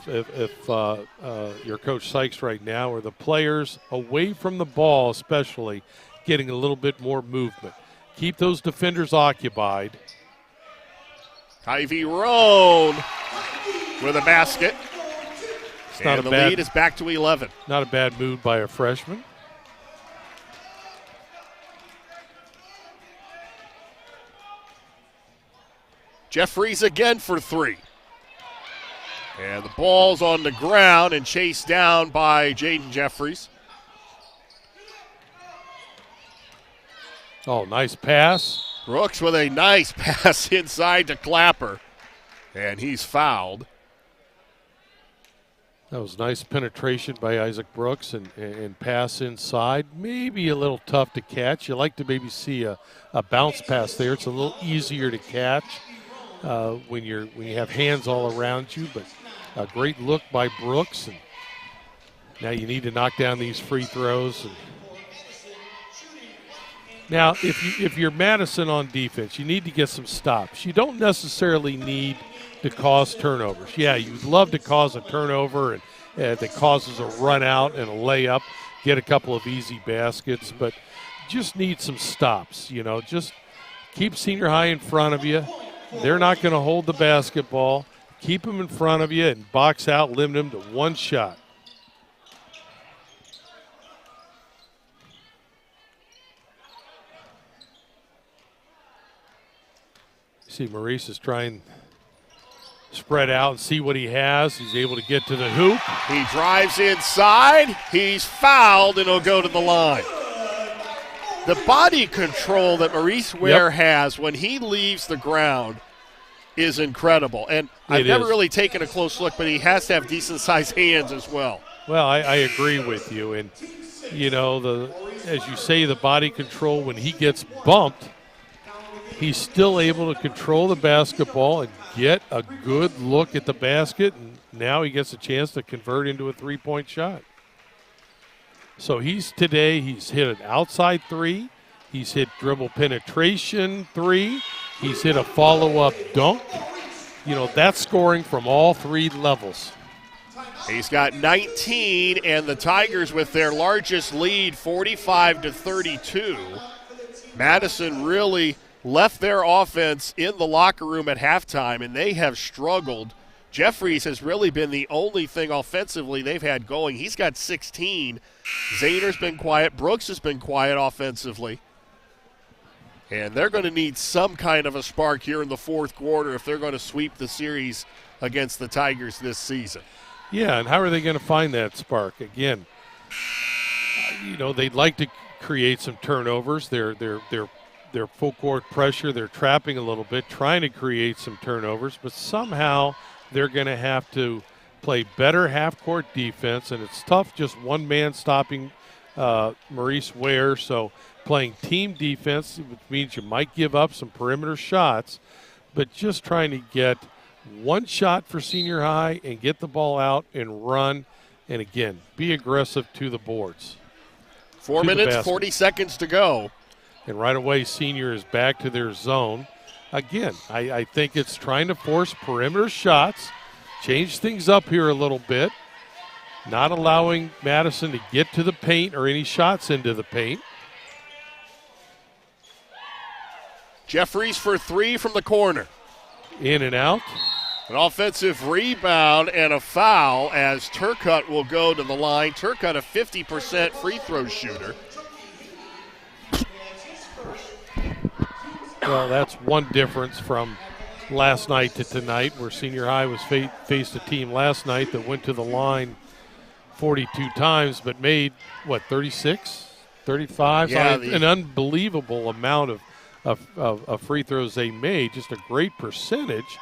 your Coach Sykes right now are the players away from the ball, especially getting a little bit more movement. Keep those defenders occupied. Ivy Roan with a basket. And the lead is back to 11. Not a bad move by a freshman. Jeffries again for three. And the ball's on the ground and chased down by Jaden Jeffries. Oh, nice pass. Brooks with a nice pass inside to Clapper. And he's fouled. That was nice penetration by Isaac Brooks and pass inside. Maybe a little tough to catch. You like to maybe see a bounce pass there. It's a little easier to catch when you have hands all around you. But a great look by Brooks. And now you need to knock down these free throws. Now, if you're Madison on defense, you need to get some stops. You don't necessarily need to cause turnovers. Yeah, you'd love to cause a turnover and that causes a run out and a layup, get a couple of easy baskets, but just need some stops. Just keep Senior High in front of you. They're not going to hold the basketball. Keep them in front of you and box out, limit them to one shot. See, Maurice is trying to spread out and see what he has. He's able to get to the hoop. He drives inside. He's fouled, and he'll go to the line. The body control that Maurice Ware has when he leaves the ground is incredible. And I've never really taken a close look, but he has to have decent-sized hands as well. Well, I agree with you. And, as you say, the body control, when he gets bumped, he's still able to control the basketball and get a good look at the basket, and now he gets a chance to convert into a three-point shot. So he's hit an outside three. He's hit dribble penetration three. He's hit a follow-up dunk. That's scoring from all three levels. He's got 19, and the Tigers with their largest lead, 45-32. Madison really left their offense in the locker room at halftime, and they have struggled. Jeffries has really been the only thing offensively they've had going. He's got 16. Zayner's been quiet. Brooks has been quiet offensively. And they're going to need some kind of a spark here in the fourth quarter if they're going to sweep the series against the Tigers this season. Yeah, and how are they going to find that spark? Again, they'd like to create some turnovers. They're full court pressure. They're trapping a little bit, trying to create some turnovers, but somehow they're going to have to play better half-court defense, and it's tough just one man stopping Maurice Ware, so playing team defense, which means you might give up some perimeter shots, but just trying to get one shot for Senior High and get the ball out and run, and again, be aggressive to the boards. 4 minutes, 40 seconds to go. And right away, Senior is back to their zone. Again, I think it's trying to force perimeter shots, change things up here a little bit, not allowing Madison to get to the paint or any shots into the paint. Jeffries for three from the corner. In and out. An offensive rebound and a foul as Turcotte will go to the line. Turcotte, a 50% free throw shooter. Well, that's one difference from last night to tonight, where Senior High was faced a team last night that went to the line 42 times but made, 36, 35? Yeah, an unbelievable amount of free throws they made, just a great percentage.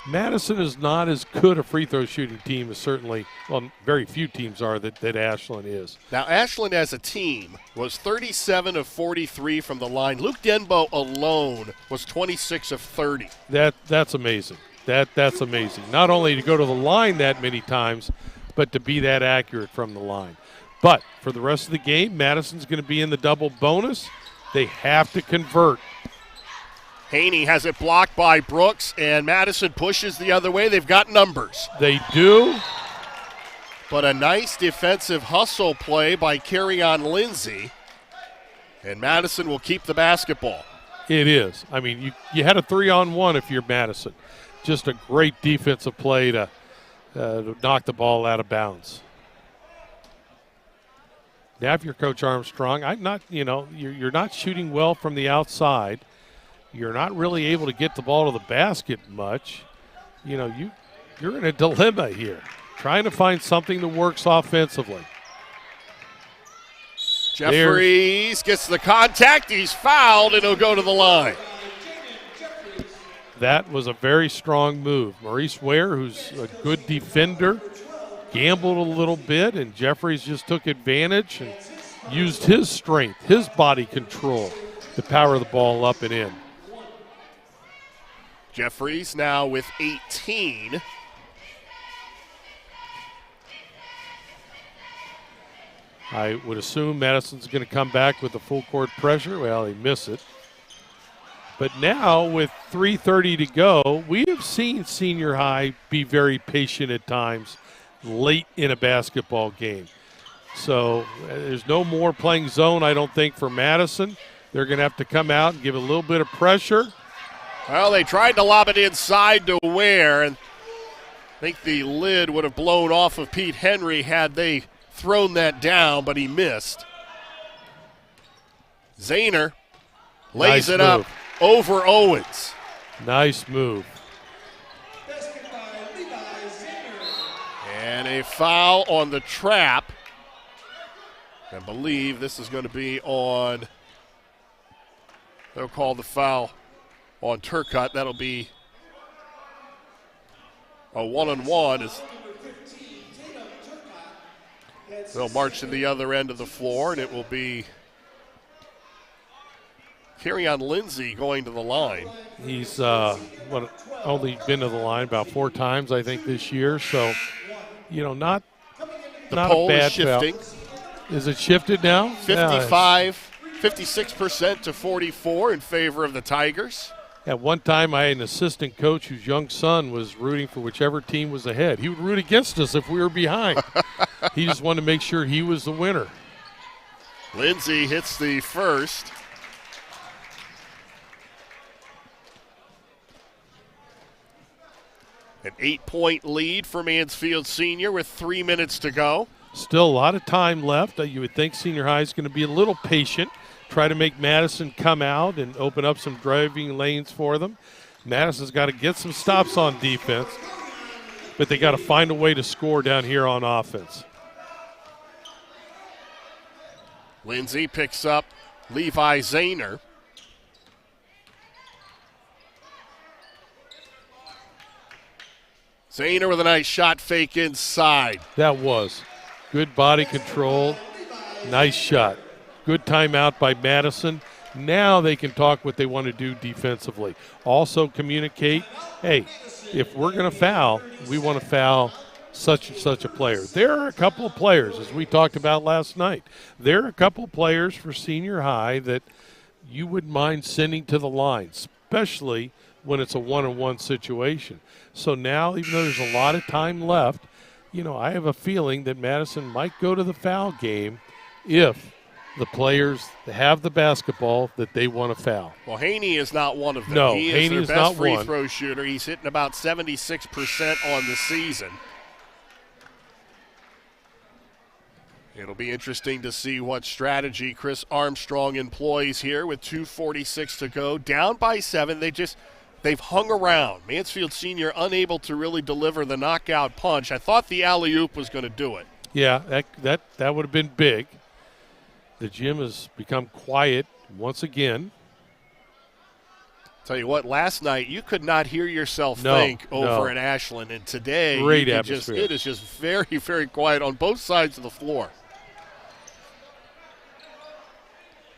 Madison is not as good a free throw shooting team as certainly, well, very few teams are that Ashland is. Now, Ashland as a team was 37 of 43 from the line. Luke Denbo alone was 26 of 30. That's amazing. That's amazing. Not only to go to the line that many times, but to be that accurate from the line. But for the rest of the game, Madison's going to be in the double bonus. They have to convert. Haney has it blocked by Brooks, and Madison pushes the other way. They've got numbers. They do. But a nice defensive hustle play by Carry-On Lindsay, and Madison will keep the basketball. It is. I mean, you had a 3-on-1 if you're Madison. Just a great defensive play to knock the ball out of bounds. Now, if you're Coach Armstrong, you're not shooting well from the outside. You're not really able to get the ball to the basket much. You're in a dilemma here, trying to find something that works offensively. Jeffries gets the contact. He's fouled, and he'll go to the line. That was a very strong move. Maurice Ware, who's a good defender, gambled a little bit, and Jeffries just took advantage and used his strength, his body control to power the ball up and in. Jeffries now with 18. I would assume Madison's going to come back with the full court pressure. Well, he missed it. But now with 3:30 to go, we have seen Senior High be very patient at times late in a basketball game. So there's no more playing zone, I don't think, for Madison. They're going to have to come out and give a little bit of pressure. Well, they tried to lob it inside to Ware, and I think the lid would have blown off of Pete Henry had they thrown that down, but he missed. Zahner lays it up over Owens. Nice move. And a foul on the trap. I believe this is going to be on, they'll call the foul on Turcotte. That'll be a 1-on-1 as they'll march to the other end of the floor, and it will be Carry-On Lindsay going to the line. He's only been to the line about 4 times, I think, this year. So, not the not poll a bad is shifting. Foul. Is it shifted now? 56% to 44 in favor of the Tigers. At one time, I had an assistant coach whose young son was rooting for whichever team was ahead. He would root against us if we were behind. He just wanted to make sure he was the winner. Lindsay hits the first. An 8-point lead for Mansfield Senior with 3 minutes to go. Still a lot of time left. You would think Senior High is going to be a little patient, try to make Madison come out and open up some driving lanes for them. Madison's got to get some stops on defense, but they got to find a way to score down here on offense. Lindsay picks up Levi Zahner. Zahner with a nice shot fake inside. That was good body control. Nice shot. Good timeout by Madison. Now they can talk what they want to do defensively. Also communicate, hey, if we're going to foul, we want to foul such and such a player. There are a couple of players, as we talked about last night. There are a couple of players for Senior High that you wouldn't mind sending to the line, especially when it's a one-on-one situation. So now, even though there's a lot of time left, I have a feeling that Madison might go to the foul game if the players have the basketball that they want to foul. Well, Haney is not one of them. No, he Haney is is their best not free one. throw shooter. He's hitting about 76% on the season. It'll be interesting to see what strategy Chris Armstrong employs here with 2:46 to go. Down by 7. They've hung around. Mansfield Senior unable to really deliver the knockout punch. I thought the alley-oop was going to do it. Yeah, that would have been big. The gym has become quiet once again. Tell you what, last night you could not hear yourself think over at Ashland, and today great it atmosphere. It is just very, very quiet on both sides of the floor.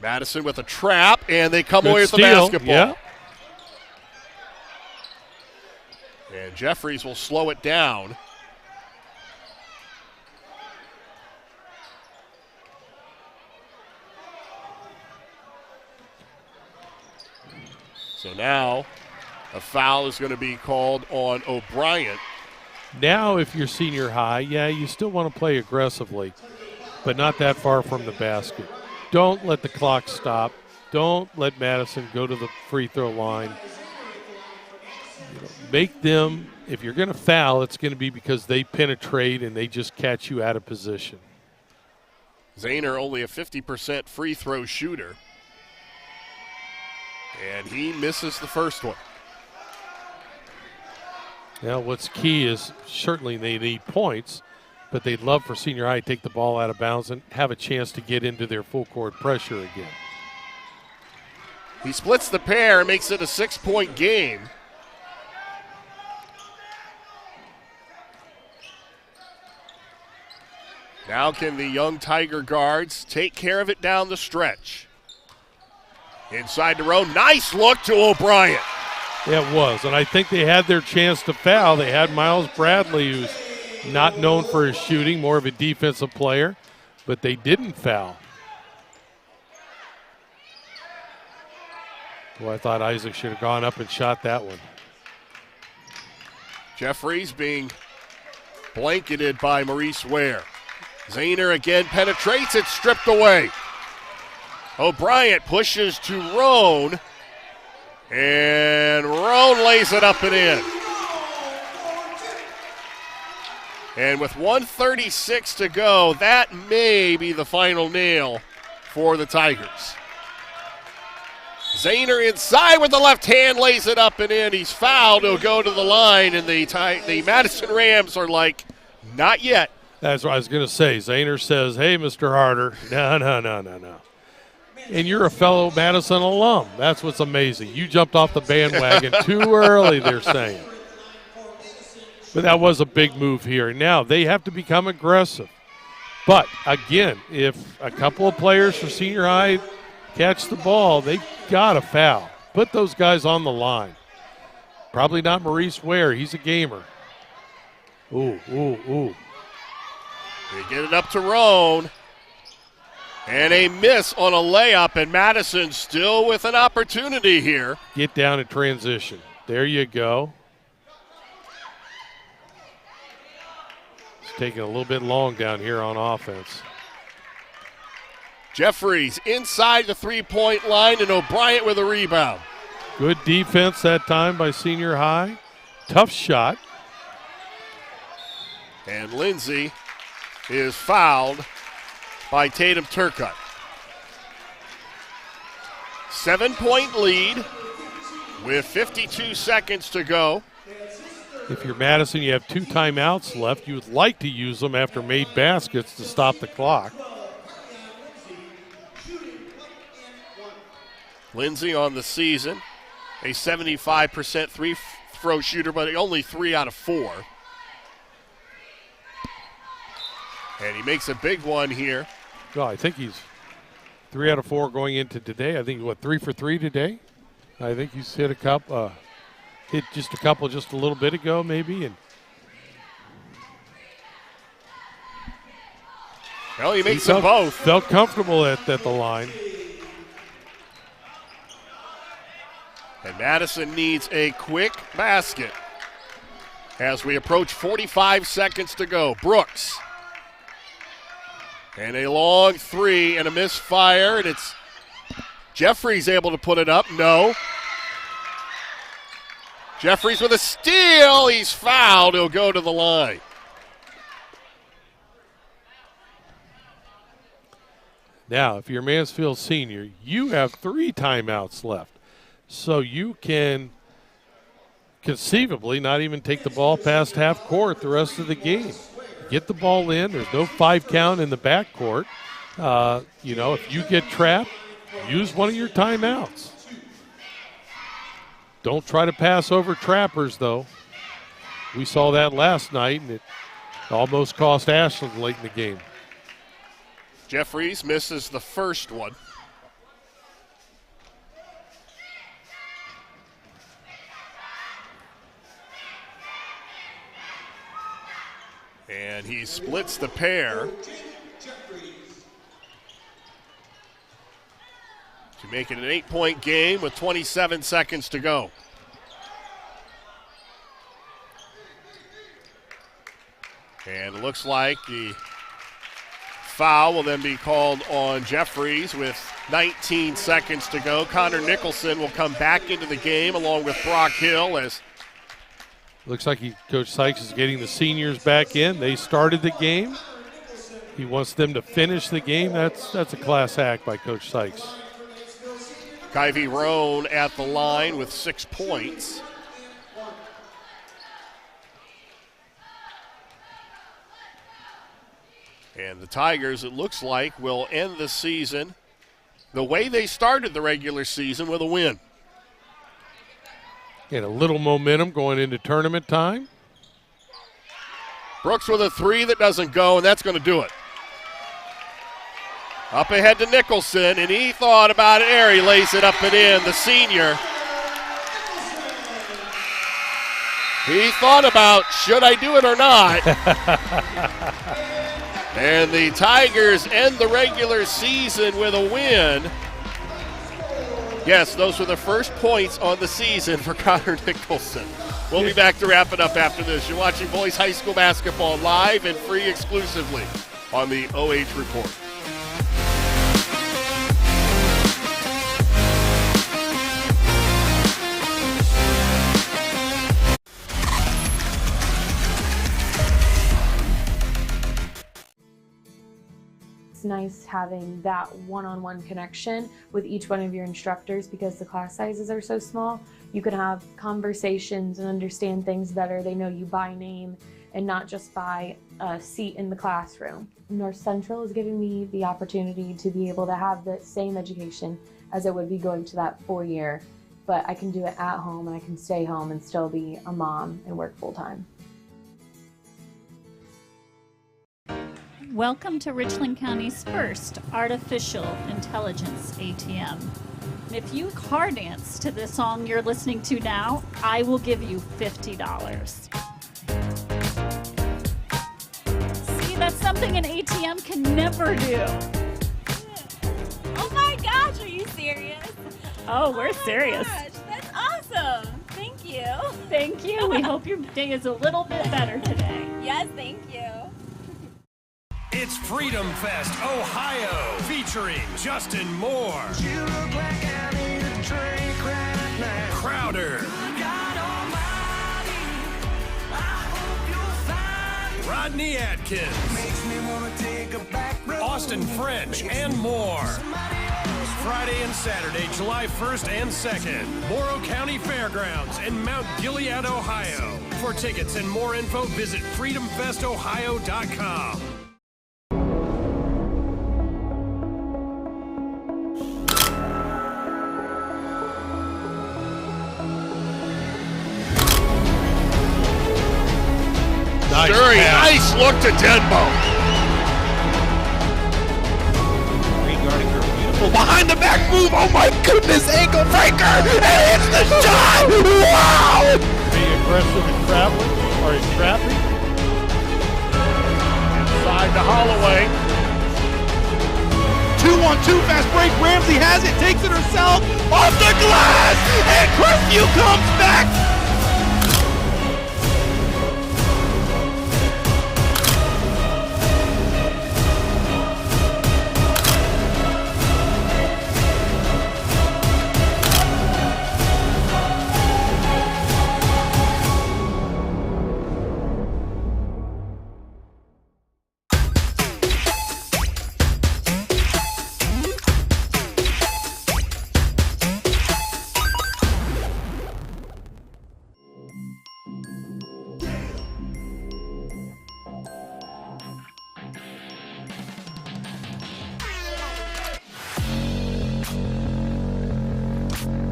Madison with a trap, and they come away with the basketball. Yeah. And Jeffries will slow it down. So now a foul is going to be called on O'Brien. Now if you're senior high, you still want to play aggressively, but not that far from the basket. Don't let the clock stop. Don't let Madison go to the free throw line. Make them, if you're going to foul, it's going to be because they penetrate and they just catch you out of position. Zahner only a 50% free throw shooter. And he misses the first one. Now what's key is certainly they need points, but they'd love for senior high to take the ball out of bounds and have a chance to get into their full court pressure again. He splits the pair and makes it a 6-point game. Now can the young Tiger guards take care of it down the stretch? Inside the row, nice look to O'Brien. Yeah, it was, and I think they had their chance to foul. They had Miles Bradley, who's not known for his shooting, more of a defensive player, but they didn't foul. Boy, I thought Isaac should have gone up and shot that one. Jeffries being blanketed by Maurice Ware. Zahner again penetrates, it's stripped away. O'Brien pushes to Roan, and Roan lays it up and in. And with 1:36 to go, that may be the final nail for the Tigers. Zahner inside with the left hand, lays it up and in. He's fouled, he'll go to the line, and the Madison Rams are like, not yet. That's what I was going to say. Zahner says, hey, Mr. Harder. No. And you're a fellow Madison alum. That's what's amazing. You jumped off the bandwagon too early, they're saying. But that was a big move here. Now they have to become aggressive. But, again, if a couple of players for senior high catch the ball, they got to foul. Put those guys on the line. Probably not Maurice Ware. He's a gamer. Ooh. They get it up to Roan. And a miss on a layup, and Madison still with an opportunity here. Get down in transition. There you go. It's taking a little bit long down here on offense. Jeffries inside the three-point line, and O'Brien with a rebound. Good defense that time by senior high. Tough shot. And Lindsay is fouled by Tatum Turcotte. 7-point lead with 52 seconds to go. If you're Madison, you have 2 timeouts left. You would like to use them after made baskets to stop the clock. Lindsay on the season, a 75% free-throw shooter, but only 3 out of 4. And he makes a big one here. Well, I think he's 3 out of 4 going into today. I think, 3 for 3 today? I think he's hit a couple, just a little bit ago maybe. And well, he makes them both. Felt comfortable at the line. And Madison needs a quick basket as we approach 45 seconds to go. Brooks. And a long 3 and a misfire, and it's Jeffries able to put it up. No. Jeffries with a steal. He's fouled. He'll go to the line. Now, if you're Mansfield Senior, you have 3 timeouts left. So you can conceivably not even take the ball past half court the rest of the game. Get the ball in. There's no 5 count in the backcourt. If you get trapped, use one of your timeouts. Don't try to pass over trappers, though. We saw that last night, and it almost cost Ashland late in the game. Jeffries misses the first one. And he splits the pair to make it an 8-point game with 27 seconds to go. And it looks like the foul will then be called on Jeffries with 19 seconds to go. Connor Nicholson will come back into the game along with Brock Hill as looks like Coach Sykes is getting the seniors back in. They started the game. He wants them to finish the game. That's a class act by Coach Sykes. Kyvie Roan at the line with 6 points. And the Tigers, it looks like, will end the season the way they started the regular season, with a win. And a little momentum going into tournament time. Brooks with a 3 that doesn't go, and that's going to do it. Up ahead to Nicholson, and he thought about it. There, he lays it up and in, the senior. He thought about, should I do it or not? And the Tigers end the regular season with a win. Yes, those were the first points on the season for Connor Nicholson. We'll be back to wrap it up after this. You're watching boys high school basketball live and free exclusively on the OH Report. It's nice having that one-on-one connection with each one of your instructors because the class sizes are so small. You can have conversations and understand things better. They know you by name and not just by a seat in the classroom. North Central is giving me the opportunity to be able to have the same education as it would be going to that 4-year, but I can do it at home and I can stay home and still be a mom and work full-time. Welcome to Richland County's first artificial intelligence ATM. If you car dance to the song you're listening to now, I will give you $50. See, that's something an ATM can never do. Oh my gosh, are you serious? Oh, we're serious. Gosh, that's awesome. Thank you. Thank you. We hope your day is a little bit better today. Yes, thank you. It's Freedom Fest Ohio, featuring Justin Moore, You look like I need a drink right now. Crowder, God almighty, I hope you'll find Rodney Atkins, makes me wanna take a back road. Austin French, and more. Friday and Saturday, July 1st and 2nd, Morrow County Fairgrounds in Mount Gilead, Ohio. For tickets and more info, visit freedomfestohio.com. Nice look to Denbo. Regarding her beautiful behind the back move. Oh my goodness, ankle breaker. And it's the shot. Wow. Being aggressive and traveling, or in trapping. Inside to Holloway. 2-on-2 fast break. Ramsey has it, takes it herself off the glass, and Curfew comes back.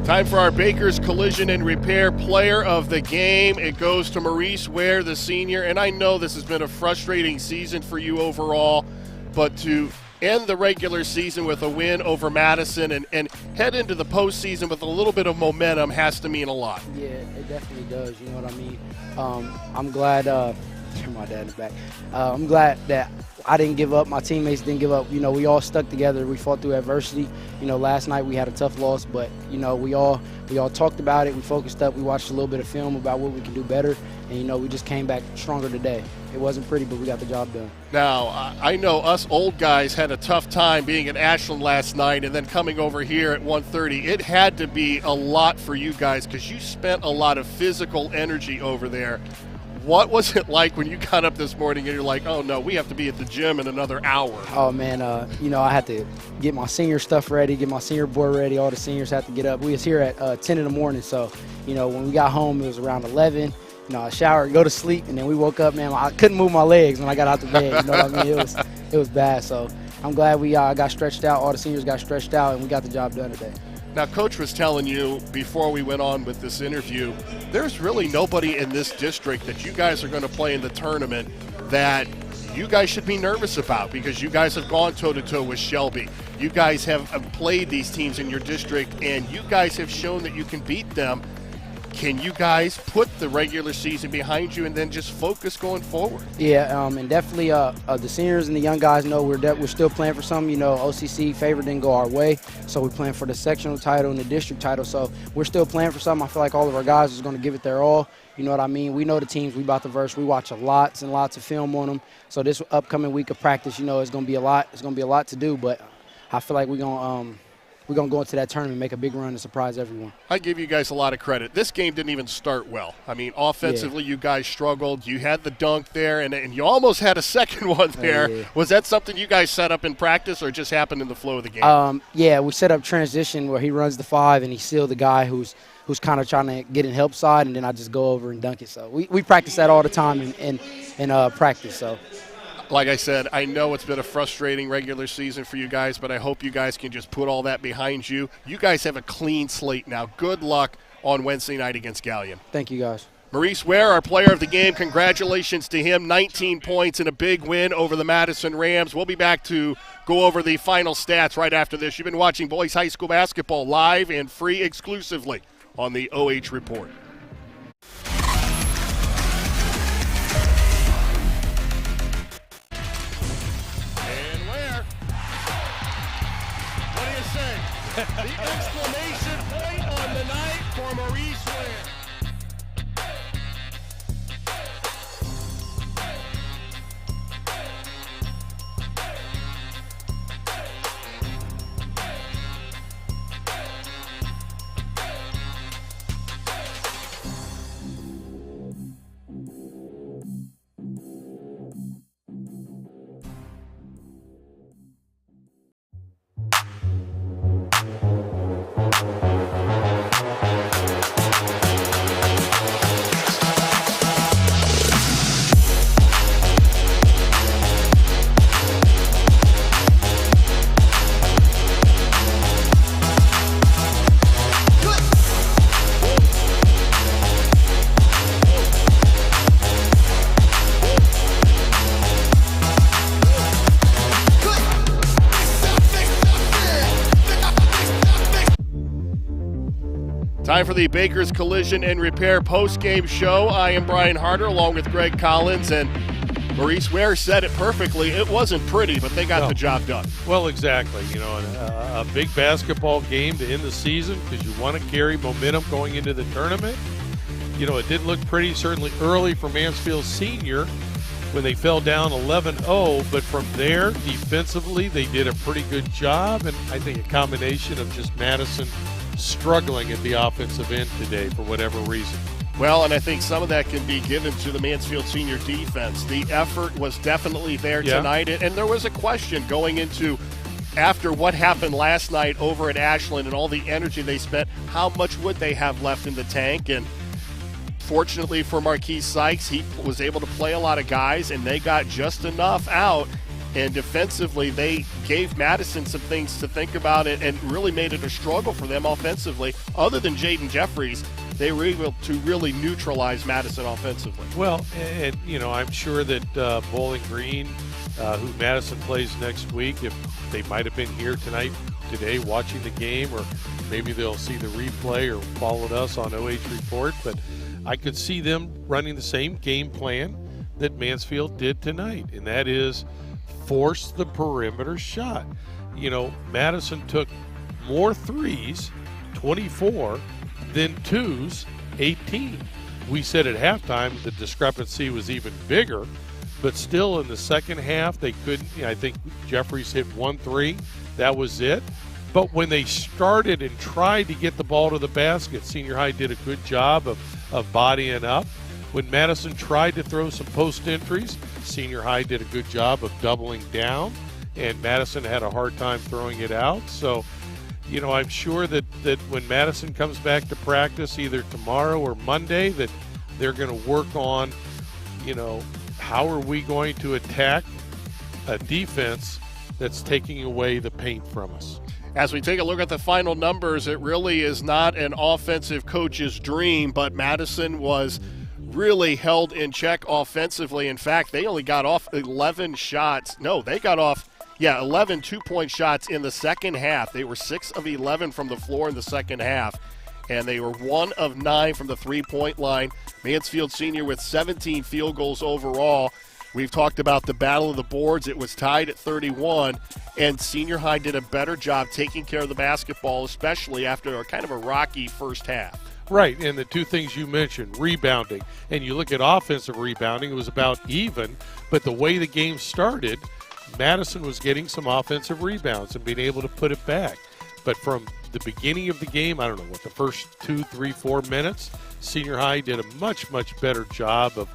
Time for our Baker's Collision and Repair Player of the Game. It goes to Maurice Ware, the senior. And I know this has been a frustrating season for you overall, but to end the regular season with a win over Madison and head into the postseason with a little bit of momentum has to mean a lot. Yeah, it definitely does. You know what I mean? I'm glad. My dad in the back. I'm glad that I didn't give up. My teammates didn't give up. You know, we all stuck together. We fought through adversity. You know, last night we had a tough loss, but you know, we all talked about it. We focused up. We watched a little bit of film about what we can do better, and you know, we just came back stronger today. It wasn't pretty, but we got the job done. Now, I know us old guys had a tough time being at Ashland last night and then coming over here at 1:30. It had to be a lot for you guys because you spent a lot of physical energy over there. What was it like when you got up this morning and you're like, oh, no, we have to be at the gym in another hour? Oh, man, you know, I had to get my senior stuff ready, get my senior board ready. All the seniors had to get up. We was here at 10 in the morning, so, you know, when we got home, it was around 11. You know, I showered, go to sleep, and then we woke up, man, I couldn't move my legs when I got out the bed. You know what I mean? It was bad, so I'm glad we got stretched out. All the seniors got stretched out, and we got the job done today. Now, Coach was telling you before we went on with this interview, there's really nobody in this district that you guys are going to play in the tournament that you guys should be nervous about because you guys have gone toe-to-toe with Shelby. You guys have played these teams in your district, and you guys have shown that you can beat them. Can you guys put the regular season behind you and then just focus going forward? Yeah, and definitely the seniors and the young guys know we're still playing for something. You know, OCC favor didn't go our way, so we're playing for the sectional title and the district title. So we're still playing for something. I feel like all of our guys is going to give it their all. You know what I mean? We know the teams we about to verse. We watch lots and lots of film on them. So this upcoming week of practice, you know, it's going to be a lot. It's going to be a lot to do, but I feel like we're going to go into that tournament and make a big run and surprise everyone. I give you guys a lot of credit. This game didn't even start well. I mean, offensively, You guys struggled. You had the dunk there, and you almost had a second one there. Yeah. Was that something you guys set up in practice or just happened in the flow of the game? Yeah, we set up transition where he runs the 5 and he sealed the guy who's kind of trying to get in help side, and then I just go over and dunk it. So we practice that all the time in practice. So. Like I said, I know it's been a frustrating regular season for you guys, but I hope you guys can just put all that behind you. You guys have a clean slate now. Good luck on Wednesday night against Gallion. Thank you, guys. Maurice Ware, our player of the game, congratulations to him. 19 points and a big win over the Madison Rams. We'll be back to go over the final stats right after this. You've been watching boys high school basketball live and free exclusively on the OH Report. The exclamation point on the night for Maurice Ware. Time for the Baker's Collision and Repair post-game show. I am Brian Harder along with Greg Collins, and Maurice Ware said it perfectly. It wasn't pretty, but they got the job done. Well, exactly. You know, a big basketball game to end the season because you want to carry momentum going into the tournament. You know, it didn't look pretty certainly early for Mansfield Senior when they fell down 11-0, but from there, defensively, they did a pretty good job, and I think a combination of just Madison struggling at the offensive end today for whatever reason. Well, and I think some of that can be given to the Mansfield Senior defense. The effort was definitely there tonight, and there was a question going into after what happened last night over at Ashland and all the energy they spent, how much would they have left in the tank? And fortunately for Marquise Sykes, he was able to play a lot of guys, and they got just enough out. And defensively, they gave Madison some things to think about and really made it a struggle for them offensively. Other than Jaden Jeffries, they were able to really neutralize Madison offensively. Well, and I'm sure that Bowling Green, who Madison plays next week, if they might have been here today watching the game, or maybe they'll see the replay or followed us on OH Report, but I could see them running the same game plan that Mansfield did tonight, and that is force the perimeter shot. Madison took more threes, 24, than twos, 18. We said at halftime the discrepancy was even bigger, but still in the second half they couldn't. I think Jeffries hit 1 3. That was it. But when they started and tried to get the ball to the basket, Senior High did a good job of bodying up. When Madison tried to throw some post entries, Senior High did a good job of doubling down, and Madison had a hard time throwing it out. So, I'm sure that when Madison comes back to practice either tomorrow or Monday, that they're going to work on, how are we going to attack a defense that's taking away the paint from us. As we take a look at the final numbers, it really is not an offensive coach's dream, but Madison was really held in check offensively. In fact, they only got off 11 shots. No, they got off, 11 two-point shots in the second half. They were 6 of 11 from the floor in the second half, and they were 1 of 9 from the three-point line. Mansfield Senior with 17 field goals overall. We've talked about the battle of the boards. It was tied at 31, and Senior High did a better job taking care of the basketball, especially after a kind of a rocky first half. Right, and the two things you mentioned, rebounding, and you look at offensive rebounding, it was about even, but the way the game started, Madison was getting some offensive rebounds and being able to put it back. But from the beginning of the game, I don't know what, the first 2, 3, 4 minutes, Senior High did a much, much better job of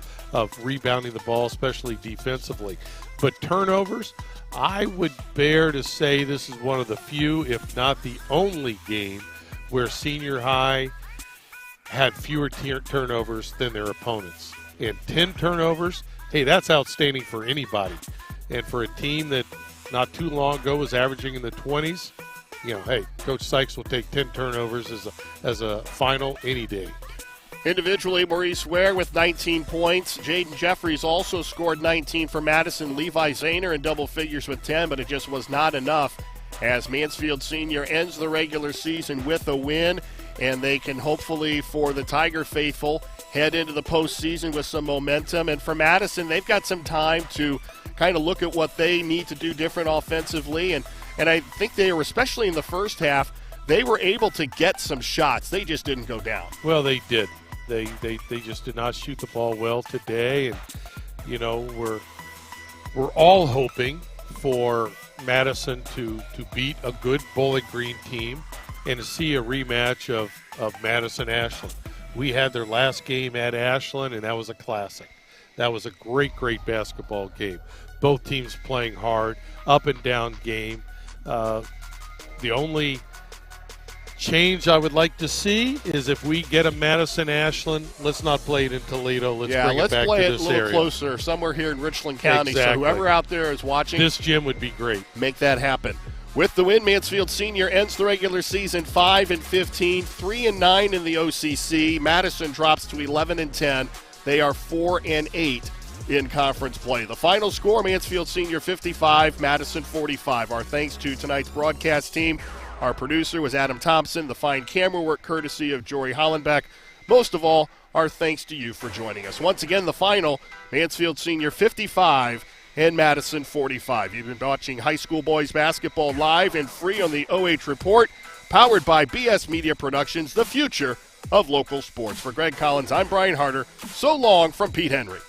rebounding the ball, especially defensively. But turnovers, I would bear to say this is one of the few, if not the only game where Senior High had fewer turnovers than their opponents. And 10 turnovers, hey, that's outstanding for anybody. And for a team that not too long ago was averaging in the 20s, hey, Coach Sykes will take 10 turnovers as a final any day. Individually, Maurice Ware with 19 points. Jaden Jeffries also scored 19 for Madison. Levi Zahner in double figures with 10, but it just was not enough as Mansfield Senior ends the regular season with a win, and they can hopefully, for the Tiger faithful, head into the postseason with some momentum. And for Madison, they've got some time to kind of look at what they need to do different offensively. And I think they were, especially in the first half, they were able to get some shots. They just didn't go down. Well, they did. They just did not shoot the ball well today. And, we're all hoping for Madison to beat a good Bowling Green team and to see a rematch of Madison Ashland. We had their last game at Ashland, and that was a classic. That was a great, great basketball game. Both teams playing hard, up and down game. The only change I would like to see is if we get a Madison Ashland, let's not play it in Toledo. Let's bring it back to this area. Let's play it a little closer, somewhere here in Richland County. Exactly. So whoever out there is watching, this gym would be great. Make that happen. With the win, Mansfield Senior ends the regular season 5-15, 3-9 in the OCC. Madison drops to 11-10. They are 4-8 in conference play. The final score, Mansfield Senior 55, Madison 45. Our thanks to tonight's broadcast team. Our producer was Adam Thompson. The fine camera work courtesy of Jory Hollenbeck. Most of all, our thanks to you for joining us. Once again, the final, Mansfield Senior 55 and Madison 45. You've been watching high school boys basketball live and free on the OH Report, powered by BS Media Productions, the future of local sports. For Greg Collins, I'm Brian Harder. So long from Pete Henry.